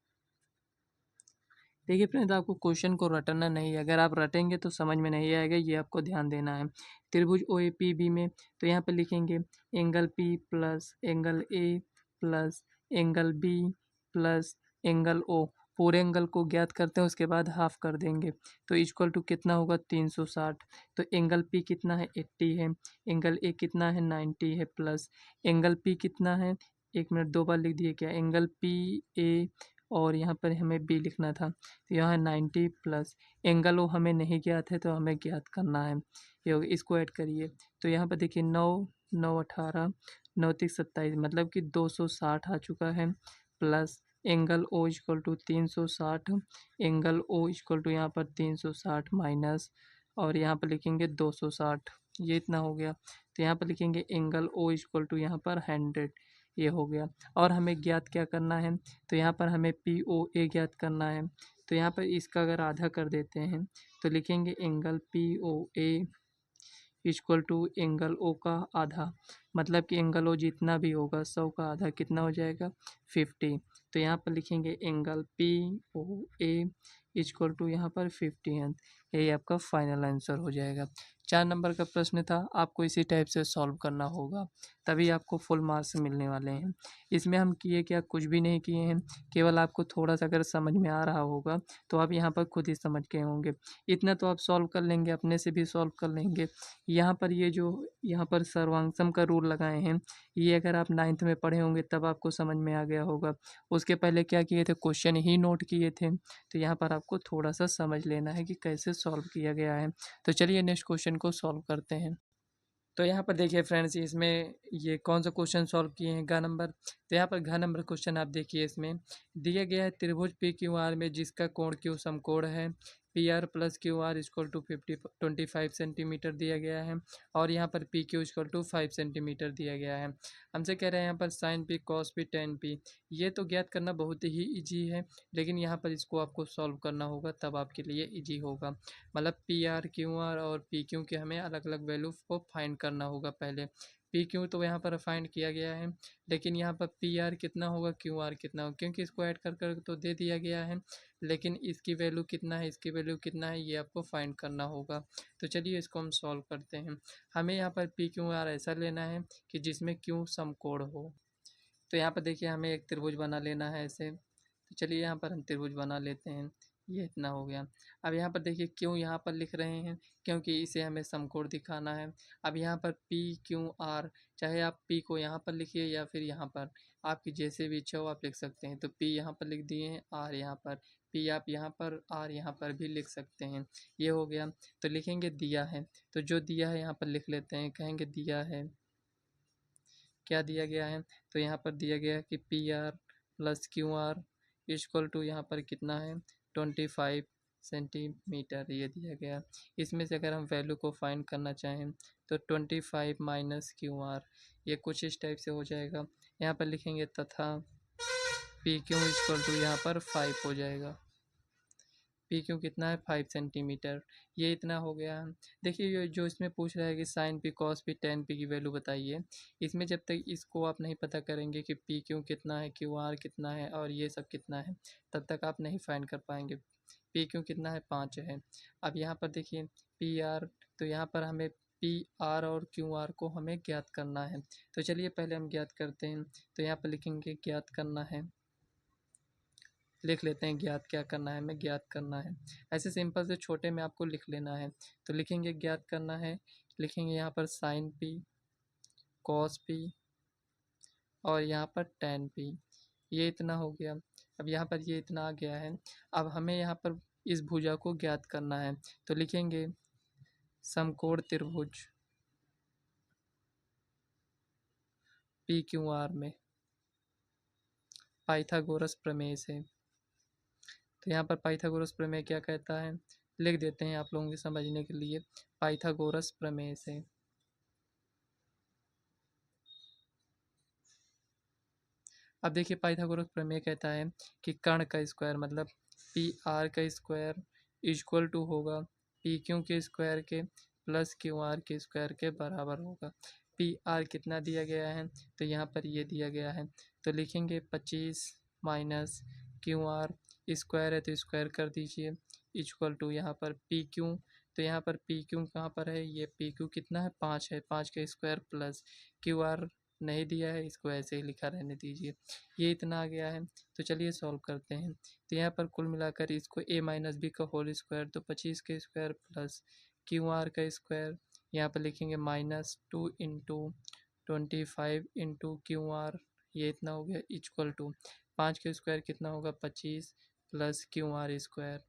देखिए फ्रेंड्स, आपको क्वेश्चन को रटना नहीं है, अगर आप रटेंगे तो समझ में नहीं आएगा, ये आपको ध्यान देना है। त्रिभुज ओ ए पी बी में तो यहाँ पर लिखेंगे angle P plus angle A plus angle B plus angle O. पूरे एंगल को ज्ञात करते हैं उसके बाद हाफ कर देंगे तो इक्वल टू कितना होगा 360। तो एंगल पी कितना है 80 है, एंगल ए कितना है 90 है, प्लस एंगल पी कितना है, एक मिनट दो बार लिख दिए क्या, एंगल पी ए और यहाँ पर हमें बी लिखना था तो यहाँ 90 प्लस एंगल ओ हमें नहीं ज्ञात है तो हमें ज्ञात करना है। ये हो गया, इसको ऐड करिए तो यहाँ पर देखिए 9 9 18 9 3 27 मतलब कि 260 आ चुका है, plus angle O equal to 360, angle O equal to यहाँ पर 360 माइनस और यहाँ पर लिखेंगे 260, ये इतना हो गया। तो यहाँ पर लिखेंगे एंगल ओ इक्वल टू यहाँ पर 100, ये हो गया। और हमें ज्ञात क्या करना है, तो यहाँ पर हमें पी ओ ए ज्ञात करना है। तो यहाँ पर इसका अगर आधा कर देते हैं तो लिखेंगे angle P O A equal to angle O का आधा, मतलब कि एंगल ओ जितना भी होगा 100 का आधा कितना हो जाएगा 50। तो यहाँ पर लिखेंगे angle P O A equal to यहाँ पर 50 है, यही आपका फाइनल आंसर हो जाएगा। 4 नंबर का प्रश्न था, आपको इसी टाइप से सॉल्व करना होगा तभी आपको फुल मार्क्स मिलने वाले हैं। इसमें हम किए क्या, कुछ भी नहीं किए हैं, केवल आपको थोड़ा सा अगर समझ में आ रहा होगा तो आप यहाँ पर खुद ही समझ गए होंगे। इतना तो आप सॉल्व कर लेंगे, अपने से भी सॉल्व कर लेंगे। यहाँ पर ये जो यहाँ पर सर्वांगसम का रूल लगाए हैं, ये अगर आप 9th में पढ़े होंगे तब आपको समझ में आ गया होगा। उसके पहले क्या किए थे, क्वेश्चन ही नोट किए थे। तो यहाँ पर आपको थोड़ा सा समझ लेना है कि कैसे सॉल्व किया गया है। तो चलिए नेक्स्ट क्वेश्चन को सॉल्व करते हैं। तो यहाँ पर देखिए फ्रेंड्स, इसमें ये कौन सा क्वेश्चन सॉल्व किए हैं, घ नंबर। तो यहाँ पर घ नंबर क्वेश्चन आप देखिए, इसमें दिया गया है त्रिभुज पी क्यू आर में जिसका कोण क्यू समकोण है, P R plus Q R equal to 25 centimetre दिया गया है और यहाँ पर P Q equal to 5 centimetre दिया गया है। हमसे कह रहे हैं यहाँ पर sine P cos P tan P, ये तो ज्ञात करना बहुत ही ईजी है, लेकिन यहाँ पर इसको आपको सॉल्व करना होगा तब आपके लिए ईजी होगा। मतलब पी आर क्यू आर और पी क्यू के हमें अलग अलग वैल्यू को फाइंड करना होगा। पहले पी क्यू तो यहाँ पर फाइंड किया गया है, लेकिन यहाँ पर पी आर कितना होगा, क्यू आर कितना होगा, क्योंकि इसको ऐड कर कर तो दे दिया गया है, लेकिन इसकी वैल्यू कितना है, इसकी वैल्यू कितना है, ये आपको फाइंड करना होगा। तो चलिए इसको हम सॉल्व करते हैं। हमें यहाँ पर पी क्यू आर ऐसा लेना है कि जिसमें क्यू समकोण हो। तो यहाँ पर देखिए हमें एक त्रिभुज बना लेना है ऐसे। तो चलिए यहाँ पर हम त्रिभुज बना लेते हैं, ये इतना हो गया। अब यहाँ पर देखिए क्यों यहाँ पर लिख रहे हैं, क्योंकि इसे हमें समकोण दिखाना है। अब यहाँ पर पी क्यू आर, चाहे आप पी को यहाँ पर लिखिए या फिर यहाँ पर, आपकी जैसे भी इच्छा हो आप लिख सकते हैं। तो पी यहाँ पर लिख दिए हैं, आर यहाँ पर, पी आप यहाँ पर, आर यहाँ पर भी लिख सकते हैं। ये हो गया। तो लिखेंगे दिया है, तो जो दिया है यहाँ पर लिख लेते हैं, कहेंगे दिया है, क्या दिया गया है, तो यहाँ पर दिया गया है कि P R plus Q R equal to यहाँ पर कितना है 25 सेंटीमीटर, ये दिया गया। इसमें से अगर हम वैल्यू को फाइंड करना चाहें तो 25 माइनस क्यू आर, ये कुछ इस टाइप से हो जाएगा। यहाँ पर लिखेंगे तथा पी क्यू इक्वल टू यहाँ पर 5 हो जाएगा। पी क्यू कितना है 5 सेंटीमीटर, ये इतना हो गया। देखिए ये जो इसमें पूछ रहा है कि sine P cos P tan P की वैल्यू बताइए, इसमें जब तक इसको आप नहीं पता करेंगे कि पी क्यू कितना है, क्यू आर कितना है और ये सब कितना है, तब तक आप नहीं फाइंड कर पाएंगे। पी क्यू कितना है 5 है। अब यहाँ पर देखिए पी आर, तो यहाँ पर हमें पी आर और क्यू आर को हमें ज्ञात करना है। तो चलिए पहले हम ज्ञात करते हैं। तो यहाँ पर लिखेंगे ज्ञात करना है, लिख लेते हैं ज्ञात क्या करना है, हमें ज्ञात करना है। ऐसे सिंपल से छोटे में आपको लिख लेना है। तो लिखेंगे ज्ञात करना है, लिखेंगे यहाँ पर साइन पी कॉस पी और यहाँ पर टेन पी, ये इतना हो गया। अब यहाँ पर ये इतना आ गया है। अब हमें यहाँ पर इस भुजा को ज्ञात करना है। तो लिखेंगे समकोण त्रिभुज पी क्यू आर में पाइथागोरस प्रमेय से। तो यहाँ पर पाइथागोरस प्रमेय क्या कहता है, लिख देते हैं आप लोगों के समझने के लिए, पाइथागोरस प्रमेय से। अब देखिए पाइथागोरस प्रमेय कहता है कि कर्ण का स्क्वायर मतलब पी आर का स्क्वायर इक्वल टू होगा पी क्यू के स्क्वायर के प्लस क्यू आर के स्क्वायर के बराबर होगा। पी आर कितना दिया गया है, तो यहाँ पर ये दिया गया है। तो लिखेंगे 25 माइनस क्यू आर, स्क्वायर है तो स्क्वायर कर दीजिए, इक्वल टू यहाँ पर पी क्यू। तो यहाँ पर पी क्यू कहाँ पर है, ये पी क्यू कितना है 5 है, 5 का स्क्वायर प्लस क्यू आर नहीं दिया है, इसको ऐसे ही लिखा रहने दीजिए। ये इतना आ गया है। तो चलिए सॉल्व करते हैं। तो यहाँ पर कुल मिलाकर इसको a माइनस बी का होल स्क्वायर, तो 25 का स्क्वायर प्लस क्यू आर का स्क्वायर, यहाँ पर लिखेंगे -2 इंटू 25 इंटू क्यू आर, ये इतना हो गया इक्वल टू 5 का स्क्वायर कितना होगा 25 प्लस क्यू आर स्क्वायर,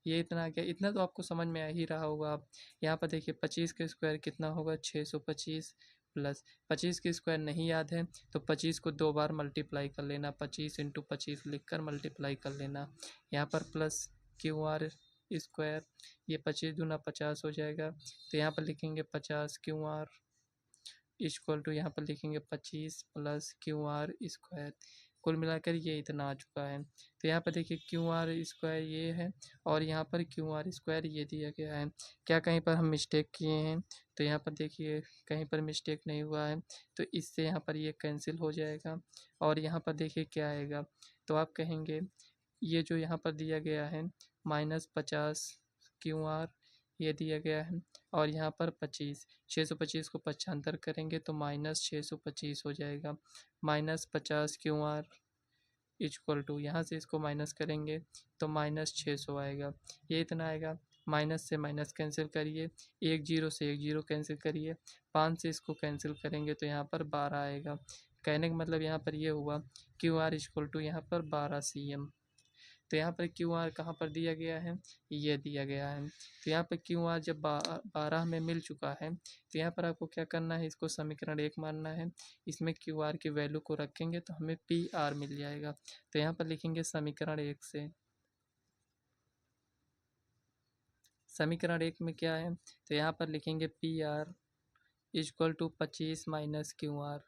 ये इतना आ गया। इतना तो आपको समझ में आ ही रहा होगा। आप यहाँ पर देखिए 25 का स्क्वायर कितना होगा 625 प्लस 25 के स्क्वायर नहीं याद है तो 25 को 2 बार मल्टीप्लाई कर लेना, 25 इंटू 25 लिख कर मल्टीप्लाई कर लेना। यहाँ पर प्लस क्यू आर स्क्वायर, ये 25 दूना 50 हो जाएगा। तो यहाँ पर लिखेंगे 50 क्यू आर इक्वल टू यहाँ पर लिखेंगे 25 प्लस क्यू आर स्क्वायर। कुल मिलाकर ये इतना आ चुका है। तो यहाँ पर देखिए क्यू आर स्क्वायर ये है और यहाँ पर क्यू आर स्क्वायर ये दिया गया है। क्या कहीं पर हम मिस्टेक किए हैं, तो यहाँ पर देखिए कहीं पर मिस्टेक नहीं हुआ है, तो इससे यहाँ पर ये कैंसिल हो जाएगा। और यहाँ पर देखिए क्या आएगा, तो आप कहेंगे ये जो यहाँ पर दिया गया है -50 क्यू आर ये दिया गया है और यहाँ पर 25, 625 को 75 करेंगे तो -625 हो जाएगा। -50 क्यू आर इक्वल टू यहाँ से इसको माइनस करेंगे तो -600 आएगा, ये इतना आएगा। माइनस से माइनस कैंसिल करिए, एक जीरो से एक जीरो कैंसिल करिए, 5 से इसको कैंसिल करेंगे तो यहाँ पर 12 आएगा। कहने का मतलब यहाँ पर ये हुआ क्यू आर इक्वल टू यहाँ पर 12 cm। तो यहाँ पर क्यू आर कहाँ पर दिया गया है, ये दिया गया है। तो यहाँ पर क्यू आर जब 12 में मिल चुका है तो यहाँ पर आपको क्या करना है, इसको समीकरण 1 मानना है। इसमें क्यू आर की वैल्यू को रखेंगे तो हमें पी आर मिल जाएगा। तो यहाँ पर लिखेंगे समीकरण 1 से, समीकरण 1 में क्या है, तो यहाँ पर लिखेंगे P R equal to 25 minus Q R,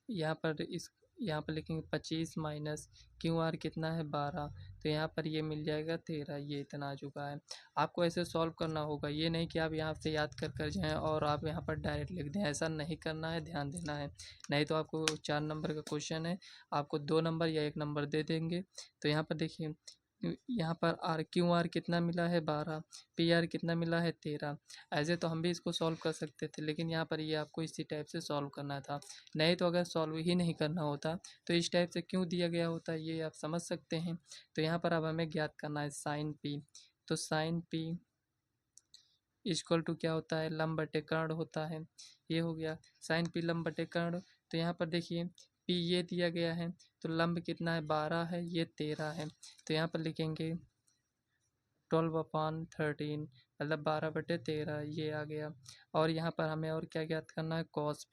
यहाँ पर लिखेंगे 25 माइनस क्यू आर कितना है 12, तो यहाँ पर ये मिल जाएगा 13, ये इतना आ चुका है। आपको ऐसे सॉल्व करना होगा, ये नहीं कि आप यहाँ से याद कर जाएं और आप यहाँ पर डायरेक्ट लिख दें, ऐसा नहीं करना है, ध्यान देना है। नहीं तो आपको 4 नंबर का क्वेश्चन है, आपको 2 नंबर या 1 नंबर दे देंगे। तो यहाँ पर देखिए यहाँ पर आर क्यू आर कितना मिला है 12, पी आर कितना मिला है 13। ऐसे तो हम भी इसको सॉल्व कर सकते थे, लेकिन यहाँ पर ये आपको इसी टाइप से सॉल्व करना था। नहीं तो अगर सॉल्व ही नहीं करना होता तो इस टाइप से क्यों दिया गया होता, ये आप समझ सकते हैं। तो यहाँ पर अब हमें ज्ञात करना है साइन पी। तो साइन पी इक्वल टू क्या होता है, लंब बटे कर्ण होता है। ये हो गया साइन पी लंब बटे कर्ण। तो यहाँ पर देखिए पी ये दिया गया है, तो लंब कितना है 12 है, ये 13 है, तो यहाँ पर लिखेंगे 12/13 मतलब 12/13 ये आ गया। और यहाँ पर हमें और क्या ज्ञात करना है, कॉस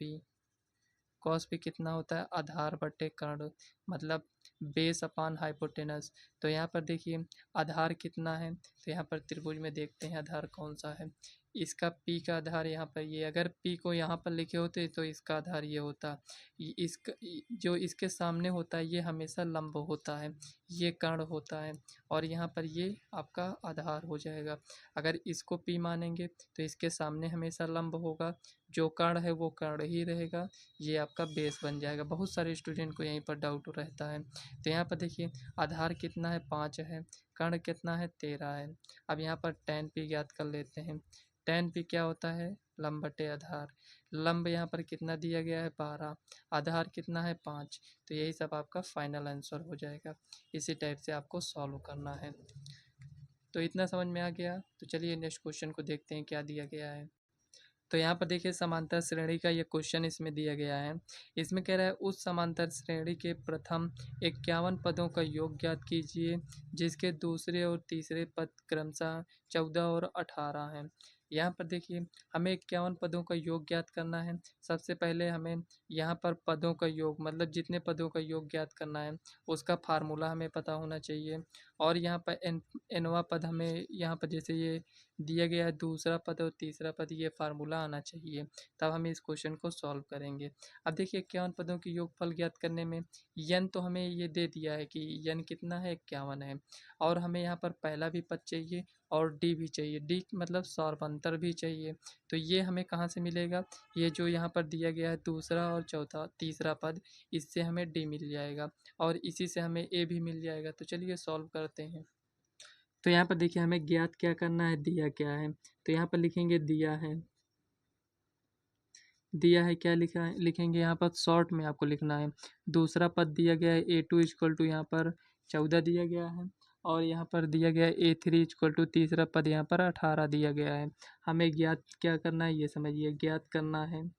भी कितना होता है, आधार बटे कर्ण मतलब बेस अपान हाइपोटेनस। तो यहाँ पर देखिए आधार कितना है, तो यहाँ पर त्रिभुज में देखते हैं आधार कौन सा है। इसका पी का आधार यहाँ पर ये, अगर पी को यहाँ पर लिखे होते तो इसका आधार ये होता। इसका जो इसके सामने होता है ये हमेशा लंब होता है, ये कर्ण होता है, और यहाँ पर ये आपका आधार हो जाएगा। अगर इसको पी मानेंगे तो इसके सामने हमेशा लंब होगा, जो कर्ण है वो कर्ण ही रहेगा, ये आपका बेस बन जाएगा। बहुत सारे स्टूडेंट को यहीं पर डाउट रहता है। तो यहाँ पर देखिए आधार कितना है 5 है, कर्ण कितना है 13 है। अब यहाँ पर tan p ज्ञात कर लेते हैं। tan p क्या होता है, लंब बटे आधार। लंब यहाँ पर कितना दिया गया है 12, आधार कितना है 5, तो यही सब आपका फाइनल आंसर हो जाएगा। इसी टाइप से आपको सॉल्व करना है। तो इतना समझ में आ गया, तो चलिए नेक्स्ट क्वेश्चन को देखते हैं क्या दिया गया है। तो यहाँ पर देखिए समांतर श्रेणी का ये क्वेश्चन इसमें दिया गया है। इसमें कह रहा है उस समांतर श्रेणी के प्रथम 51 पदों का योग ज्ञात कीजिए जिसके दूसरे और तीसरे पद क्रमशः 14 और 18 हैं। यहाँ पर देखिए हमें 51 पदों का योग ज्ञात करना है। सबसे पहले हमें यहाँ पर पदों का योग मतलब जितने पदों का योग ज्ञात करना है उसका फार्मूला हमें पता होना चाहिए। और यहाँ पर एनवा पद हमें यहाँ पर जैसे ये दिया गया है दूसरा पद और तीसरा पद, ये फार्मूला आना चाहिए, तब हम इस क्वेश्चन को सॉल्व करेंगे। अब देखिए 51 पदों की योगफल ज्ञात करने में यन तो हमें ये दे दिया है कि यन कितना है 51 है, और हमें यहाँ पर पहला भी पद चाहिए और डी भी चाहिए, डी मतलब सौरभंतर भी चाहिए। तो ये हमें कहाँ से मिलेगा, ये जो यहाँ पर दिया गया है दूसरा और चौथा तीसरा पद, इससे हमें डी मिल जाएगा और इसी से हमें ए भी मिल जाएगा। तो चलिए सॉल्व करते हैं। तो यहाँ पर देखिए हमें ज्ञात क्या करना है, दिया क्या है, तो यहाँ पर लिखेंगे दिया है। दिया है क्या लिखा है, लिखेंगे यहाँ पर शॉर्ट में आपको लिखना है। दूसरा पद दिया गया है A2 इक्वल टू यहाँ पर 14 दिया गया है, और यहाँ पर दिया गया है A3 इक्वल टू तीसरा पद यहाँ पर 18 दिया गया है। हमें ज्ञात क्या करना है, ये समझिए ज्ञात करना है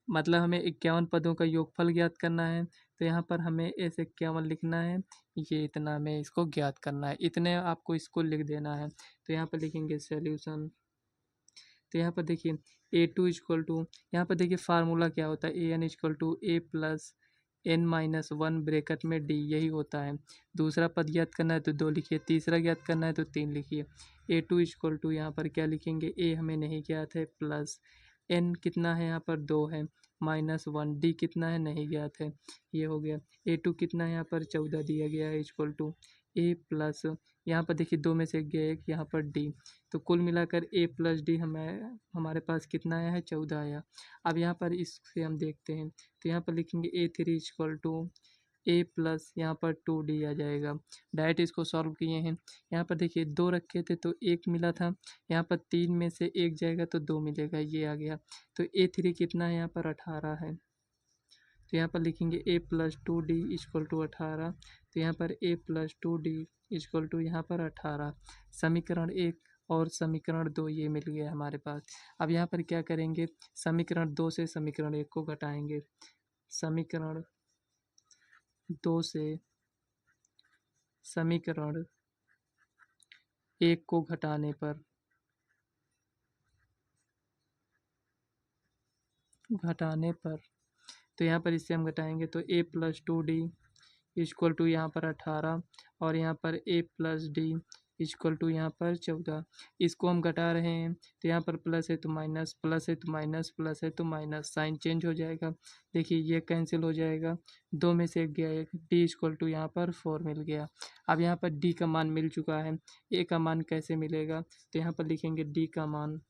मतलब हमें 51 पदों का योगफल ज्ञात करना है। तो यहाँ पर हमें ऐसे 51 लिखना है, ये इतना हमें इसको ज्ञात करना है, इतने आपको इसको लिख देना है। तो यहाँ पर लिखेंगे सॉल्यूशन। तो यहाँ पर देखिए A2 इक्वल टू, यहाँ पर देखिए फार्मूला क्या होता है, AN equal to A plus N-1 bracket में D, यही होता है। दूसरा पद ज्ञात करना है तो 2 लिखिए, तीसरा ज्ञात करना है तो 3 लिखिए। A2 इक्वल टू यहाँ पर क्या लिखेंगे, A हमें नहीं ज्ञात है, प्लस N कितना है यहाँ पर 2 है, -1, D कितना है नहीं ज्ञात है, ये हो गया। A2 कितना है यहाँ पर 14 दिया गया है इक्वल टू A प्लस, यहाँ पर देखिए 2 में से गया एक यहाँ पर D, तो कुल मिलाकर A प्लस D हमें हमारे पास कितना आया है 14 आया। अब यहाँ पर इससे हम देखते हैं, तो यहाँ पर लिखेंगे A3 equal to A plus यहाँ पर 2D आ जाएगा। डायरेक्ट इसको सॉल्व किए हैं। यहाँ पर देखिए 2 रखे थे तो 1 मिला था, यहाँ पर 3 में से 1 जाएगा तो 2 मिलेगा, ये आ गया। तो A3 कितना है यहाँ पर 18 है, तो यहाँ पर लिखेंगे A plus 2D equal to 18, तो यहाँ पर A plus 2D equal to यहाँ पर 18। समीकरण 1 और समीकरण 2 ये मिल गया हमारे पास। अब यहाँ पर क्या करेंगे, समीकरण 2 से समीकरण 1 को घटाएंगे। समीकरण 2 से समीकरण 1 को घटाने पर तो यहाँ पर इससे हम घटाएंगे तो A plus 2D equal to यहाँ पर 18, और यहाँ पर A plus D equal to यहाँ पर 14। इसको हम घटा रहे हैं तो यहाँ पर प्लस है तो माइनस, प्लस है तो माइनस, प्लस है तो माइनस, साइन चेंज हो जाएगा। देखिए ये कैंसिल हो जाएगा, 2 में से 1 गया, एक D इक्वल टू यहाँ पर 4 मिल गया। अब यहाँ पर D का मान मिल चुका है, A का मान कैसे मिलेगा, तो यहाँ पर लिखेंगे D का मान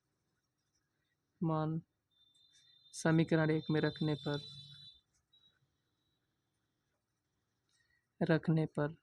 समीकरण 1 में रखने पर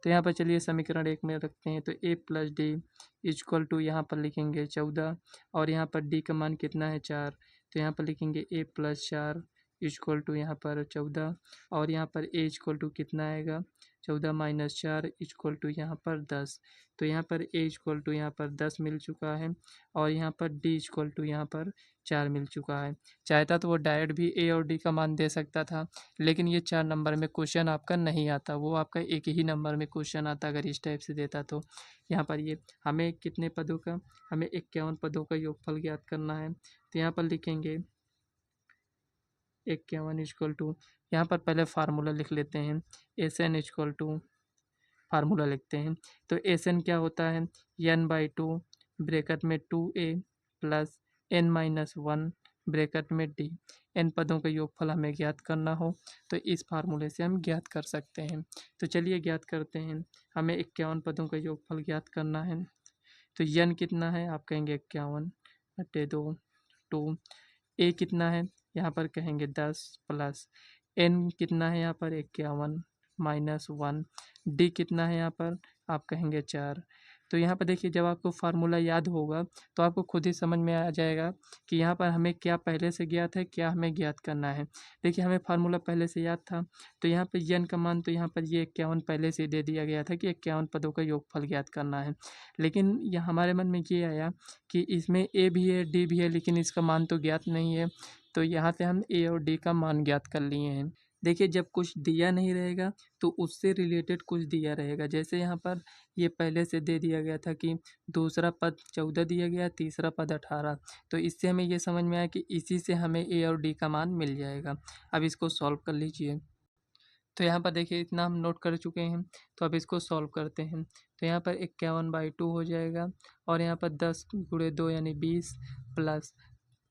तो यहाँ पर चलिए समीकरण 1 में रखते हैं, तो A plus D equal to यहाँ पर लिखेंगे 14, और यहाँ पर D का मान कितना है 4, तो यहाँ पर लिखेंगे A प्लस 4 इक्वल टू यहाँ पर 14 और यहाँ पर ए इक्वल टू कितना आएगा 14 माइनस 4 इक्वल टू यहाँ पर 10। तो यहाँ पर ए इक्वल टू यहाँ पर 10 मिल चुका है और यहाँ पर डी इक्वल टू यहाँ पर 4 मिल चुका है। चाहता तो वो डायरेक्ट भी ए और डी का मान दे सकता था, लेकिन ये 4 नंबर में क्वेश्चन आपका नहीं आता, वो आपका एक ही नंबर में क्वेश्चन आता अगर इस टाइप से देता तो। यहाँ पर ये हमें कितने पदों का, हमें 51 पदों का योगफल ज्ञात करना है। तो यहाँ पर लिखेंगे 51 इक्वल टू, यहाँ पर पहले फार्मूला लिख लेते हैं, S N equal to, formula लिखते हैं। तो एस एन क्या होता है, n/2 ब्रैकेट में 2a प्लस n-1 ब्रैकेट में d। n पदों का योगफल हमें ज्ञात करना हो तो इस फार्मूले से हम ज्ञात कर सकते हैं। तो चलिए ज्ञात करते हैं। हमें 51 पदों का योगफल ज्ञात करना है। तो n कितना है, आप कहेंगे 51/2, 2 a कितना है, यहाँ पर कहेंगे 10 प्लस n कितना है, यहाँ पर 51 माइनस 1, डी कितना है, यहाँ पर आप कहेंगे 4। तो यहाँ पर देखिए जब आपको फार्मूला याद होगा तो आपको खुद ही समझ में आ जाएगा कि यहाँ पर हमें क्या पहले से ज्ञात है, क्या हमें ज्ञात करना है। देखिए हमें फार्मूला पहले से याद था, तो यहाँ पर n का मान, तो यहाँ पर ये 51 पहले से दे दिया गया था कि 51 पदों का योगफल ज्ञात करना है। लेकिन यह हमारे मन में ये आया कि इसमें ए भी है, डी भी है, लेकिन इसका मान तो ज्ञात नहीं है। तो यहाँ से हम ए और डी का मान ज्ञात कर लिए हैं। देखिए जब कुछ दिया नहीं रहेगा तो उससे रिलेटेड कुछ दिया रहेगा। जैसे यहाँ पर ये पहले से दे दिया गया था कि दूसरा पद 14 दिया गया, तीसरा पद 18। तो इससे हमें ये समझ में आया कि इसी से हमें ए और डी का मान मिल जाएगा। अब इसको सॉल्व कर लीजिए। तो यहाँ पर देखिए इतना हम नोट कर चुके हैं, तो अब इसको सॉल्व करते हैं। तो यहाँ पर 51/2 हो जाएगा और यहाँ पर 10 × 2 यानी 20 प्लस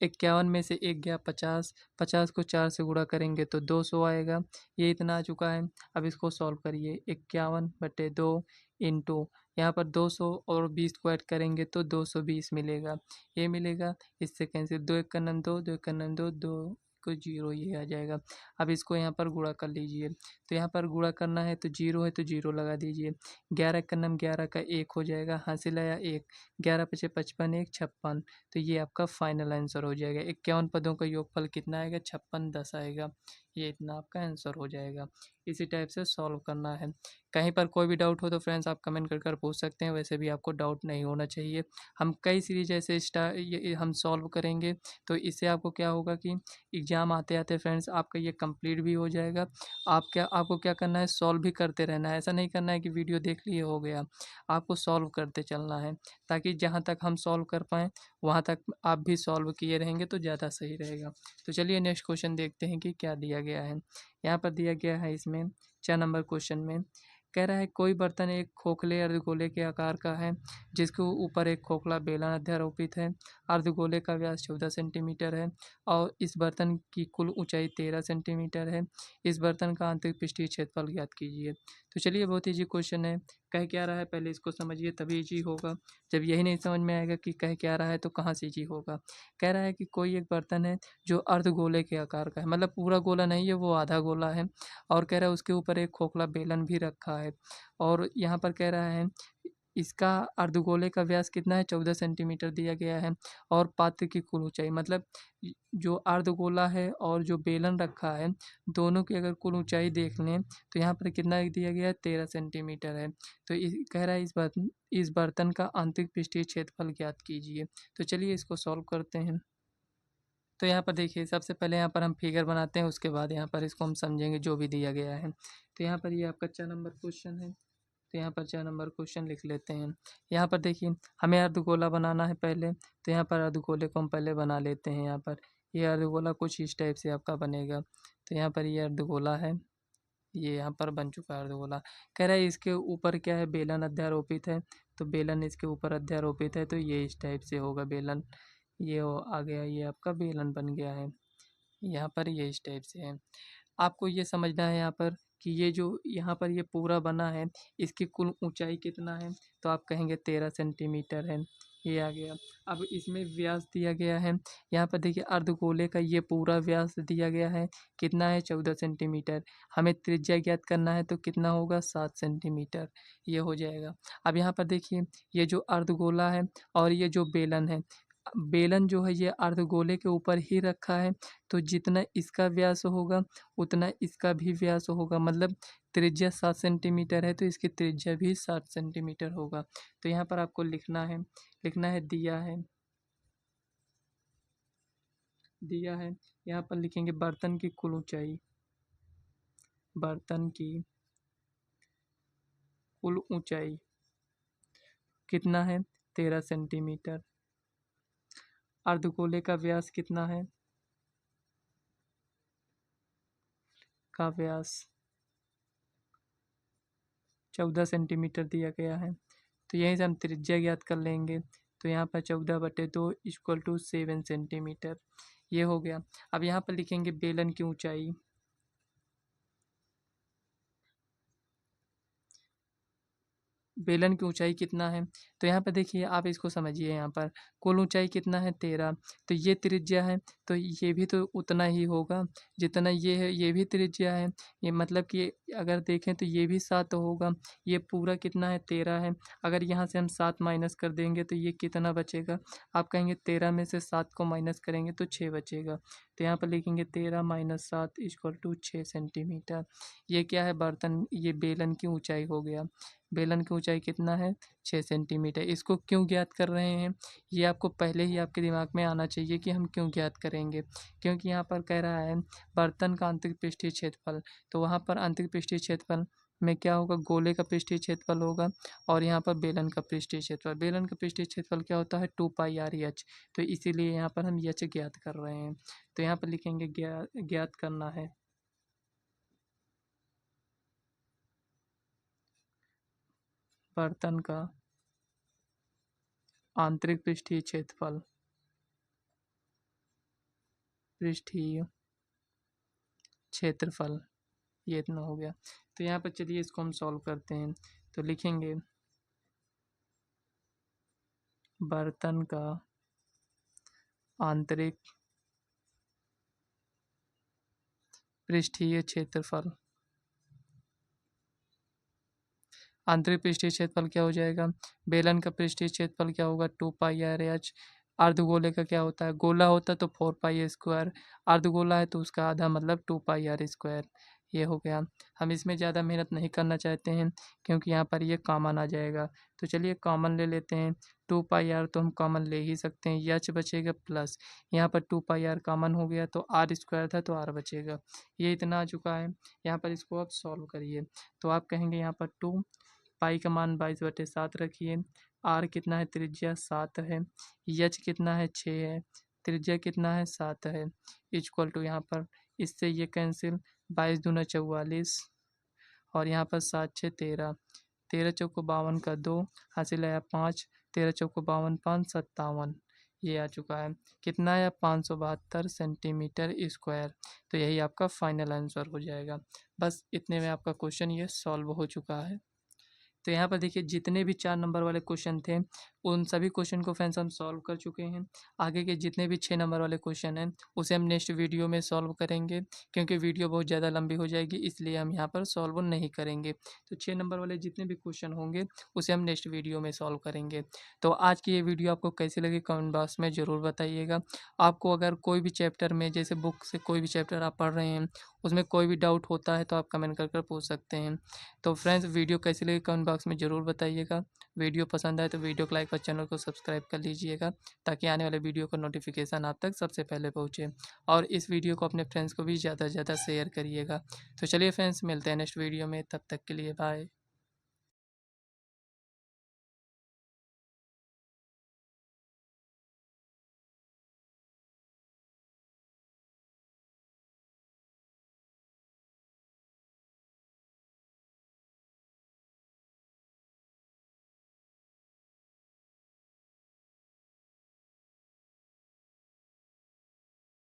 51 में से 1 गया 50, 50 को 4 से गुणा करेंगे तो 200 आएगा। ये इतना आ चुका है। अब इसको सॉल्व करिए, 51/2 इंटू यहाँ पर 200 और 20 को ऐड करेंगे तो 220 मिलेगा। ये मिलेगा, इससे कैंसिल, 2 × 2 2, 2 × 2 2 को 0, ये आ जाएगा। अब इसको यहाँ पर गुणा कर लीजिए। तो यहाँ पर गुणा करना है तो 0 है तो 0 लगा दीजिए। 11 का नाम 11 का 1 हो जाएगा, हासिल आया 1, 11 × 5 = 55, 1 56। तो ये आपका फाइनल आंसर हो जाएगा। 51 पदों का योगफल कितना आएगा, 56 10 आएगा। ये इतना आपका आंसर हो जाएगा। इसी टाइप से सॉल्व करना है। कहीं पर कोई भी डाउट हो तो फ्रेंड्स आप कमेंट कर पूछ सकते हैं, वैसे भी आपको डाउट नहीं होना चाहिए। हम कई सीरीज ऐसे ये हम सॉल्व करेंगे, तो इससे आपको क्या होगा कि एग्ज़ाम आते आते फ्रेंड्स आपका ये कंप्लीट भी हो जाएगा। आपको क्या करना है, सॉल्व भी करते रहना है। ऐसा नहीं करना है कि वीडियो देख लिए हो गया, आपको सॉल्व करते चलना है, ताकि जहाँ तक हम सॉल्व कर पाएँ वहाँ तक आप भी सॉल्व किए रहेंगे तो ज़्यादा सही रहेगा। तो चलिए नेक्स्ट क्वेश्चन देखते हैं कि क्या दिया गया है। यहाँ पर दिया गया है इसमें 4 नंबर क्वेश्चन में, कह रहा है कोई बर्तन एक खोखले अर्धगोले के आकार का है जिसके ऊपर एक खोखला बेलन अध्यारोपित है। अर्धगोले का व्यास 14 सेंटीमीटर है और इस बर्तन की कुल ऊंचाई 13 सेंटीमीटर है। इस बर्तन का आंतरिक पृष्ठीय क्षेत्रफल ज्ञात कीजिए। तो चलिए बहुत ईजी क्वेश्चन है। कह क्या रहा है पहले इसको समझिए तभी ईजी होगा। जब यही नहीं समझ में आएगा कि कह क्या रहा है तो कहाँ से ईजी होगा। कह रहा है कि कोई एक बर्तन है जो अर्धगोले के आकार का है, मतलब पूरा गोला नहीं है, वो आधा गोला है, और कह रहा है उसके ऊपर एक खोखला बेलन भी रखा है। और यहाँ पर कह रहा है इसका अर्धगोले का व्यास कितना है, 14 सेंटीमीटर दिया गया है, और पात्र की कुल ऊंचाई, मतलब जो अर्धगोला है और जो बेलन रखा है दोनों की अगर कुल ऊंचाई देख लें तो यहाँ पर कितना दिया गया है, 13 सेंटीमीटर है। तो कह रहा है इस बर्तन का आंतरिक पृष्ठीय क्षेत्रफल ज्ञात कीजिए। तो चलिए इसको सॉल्व करते हैं। तो यहाँ पर देखिए सबसे पहले यहाँ पर हम फिगर बनाते हैं, उसके बाद यहाँ पर इसको हम समझेंगे जो भी दिया गया है। तो यहाँ पर ये आपका 4 नंबर क्वेश्चन है। तो यहाँ पर 4 नंबर क्वेश्चन लिख लेते हैं। यहाँ पर देखिए हमें अर्धगोला बनाना है पहले, तो यहाँ पर अर्धगोले को हम पहले बना लेते हैं। यहाँ पर ये अर्धगोला कुछ इस टाइप से आपका बनेगा। तो यहाँ पर ये अर्धगोला है, ये यहाँ पर बन चुका है अर्धगोला। कह रहा है इसके ऊपर क्या है, बेलन अध्यारोपित है, तो बेलन इसके ऊपर अध्यारोपित है, तो ये इस टाइप से होगा बेलन। ये आ गया, ये आपका बेलन बन गया है। यहाँ पर ये इस टाइप से है। आपको ये समझना है यहाँ पर कि ये जो यहाँ पर ये पूरा बना है इसकी कुल ऊंचाई कितना है, तो आप कहेंगे 13 सेंटीमीटर है। ये आ गया। अब इसमें व्यास दिया गया है, यहाँ पर देखिए अर्धगोले का ये पूरा व्यास दिया गया है, कितना है, 14 सेंटीमीटर। हमें त्रिज्या ज्ञात करना है तो कितना होगा, 7 सेंटीमीटर। ये हो जाएगा। अब यहाँ पर देखिए ये जो अर्धगोला है और ये जो बेलन है, बेलन जो है ये अर्धगोले के ऊपर ही रखा है, तो जितना इसका व्यास होगा उतना इसका भी व्यास होगा, मतलब त्रिज्या 7 सेंटीमीटर है तो इसकी त्रिज्या भी 7 सेंटीमीटर होगा। तो यहाँ पर आपको लिखना है दिया है। यहाँ पर लिखेंगे बर्तन की कुल ऊंचाई, बर्तन की कुल ऊंचाई कितना है 13 सेंटीमीटर। अर्धगोले का व्यास कितना है, का व्यास 14 सेंटीमीटर दिया गया है। तो यहीं से हम त्रिज्या ज्ञात कर लेंगे। तो यहाँ पर 14/2 इक्वल टू 7 सेंटीमीटर, ये हो गया। अब यहाँ पर लिखेंगे बेलन की ऊंचाई, बेलन की ऊंचाई कितना है। तो यहाँ पर देखिए आप इसको समझिए, यहाँ पर कुल ऊंचाई कितना है 13, तो ये त्रिज्या है तो ये भी तो उतना ही होगा जितना ये है, ये भी त्रिज्या है। ये मतलब कि अगर देखें तो ये भी 7 होगा, ये पूरा कितना है 13 है। अगर यहाँ से हम 7 माइनस कर देंगे तो ये कितना बचेगा, आप कहेंगे 13 में से 7 को माइनस करेंगे तो 6 बचेगा। तो यहाँ पर लिखेंगे 13 - 7 इक्वल टू 6 सेंटीमीटर। ये क्या है, बर्तन, ये बेलन की ऊंचाई हो गया। बेलन की ऊंचाई कितना है 6 सेंटीमीटर। इसको क्यों ज्ञात कर रहे हैं, ये आपको पहले ही आपके दिमाग में आना चाहिए कि हम क्यों ज्ञात करेंगे। क्योंकि यहाँ पर कह रहा है बर्तन का आंतरिक पृष्ठीय क्षेत्रफल, तो वहाँ पर आंतरिक पृष्ठीय क्षेत्रफल में क्या होगा, गोले का पृष्ठीय क्षेत्रफल होगा और यहाँ पर बेलन का पृष्ठीय क्षेत्रफल। बेलन का पृष्ठीय क्षेत्रफल क्या होता है 2πr/h, तो इसीलिए यहाँ पर हम h ज्ञात कर रहे हैं। तो यहाँ पर लिखेंगे ज्ञात करना है बर्तन का आंतरिक पृष्ठीय क्षेत्रफल, पृष्ठीय क्षेत्रफल, ये इतना हो गया। तो यहाँ पर चलिए इसको हम सॉल्व करते हैं। तो लिखेंगे बर्तन का आंतरिक पृष्ठीय क्षेत्रफल, आंतरिक पृष्ठीय क्षेत्रफल क्या हो जाएगा, बेलन का पृष्ठीय क्षेत्रफल क्या होगा 2πr/h। अर्धगोले का क्या होता है, गोला होता तो 4πa², अर्धगोला है तो उसका आधा मतलब 2πr²। ये हो गया। हम इसमें ज़्यादा मेहनत नहीं करना चाहते हैं क्योंकि यहाँ पर ये कॉमन आ जाएगा। तो चलिए कॉमन ले लेते हैं, 2πr तो हम कॉमन ले ही सकते हैं, h बचेगा प्लस यहाँ पर 2πr कॉमन हो गया तो r² था तो r बचेगा। ये इतना आ चुका है। यहाँ पर इसको आप सॉल्व करिए तो आप कहेंगे यहाँ पर 2 पाई का मान 22/7 रखिए, आर कितना है त्रिज्या 7 है, एच कितना है 6 है, त्रिज्या कितना है 7 है, इक्वल टू यहाँ पर इससे ये कैंसिल, 22 दूना 44 और यहाँ पर 7 6 13, 13 चौको 52 का 2 हासिल आया 5, 13 चौको 52 5 57, ये आ चुका है। कितना आया 572 सेंटीमीटर स्क्वायर। तो यही आपका फाइनल आंसर हो जाएगा। बस इतने में आपका क्वेश्चन ये सॉल्व हो चुका है। तो यहाँ पर देखिए जितने भी 4 नंबर वाले क्वेश्चन थे उन सभी क्वेश्चन को फ्रेंड्स हम सॉल्व कर चुके हैं। आगे के जितने भी 6 नंबर वाले क्वेश्चन हैं उसे हम नेक्स्ट वीडियो में सॉल्व करेंगे क्योंकि वीडियो बहुत ज़्यादा लंबी हो जाएगी, इसलिए हम यहाँ पर सॉल्व नहीं करेंगे। तो 6 नंबर वाले जितने भी क्वेश्चन होंगे उसे हम नेक्स्ट वीडियो में सॉल्व करेंगे। तो आज की ये वीडियो आपको कैसी लगी कमेंट बॉक्स में ज़रूर बताइएगा। आपको अगर कोई भी चैप्टर में जैसे बुक से कोई भी चैप्टर आप पढ़ रहे हैं उसमें कोई भी डाउट होता है तो आप कमेंट कर पूछ सकते हैं। तो फ्रेंड्स वीडियो कैसी लगी कमेंट बॉक्स में ज़रूर बताइएगा। वीडियो पसंद आए तो वीडियो को लाइक और चैनल को सब्सक्राइब कर लीजिएगा ताकि आने वाले वीडियो का नोटिफिकेशन आप तक सबसे पहले पहुँचे। और इस वीडियो को अपने फ्रेंड्स को भी ज़्यादा से ज़्यादा शेयर करिएगा। तो चलिए फ्रेंड्स मिलते हैं नेक्स्ट वीडियो में, तब तक के लिए बाय।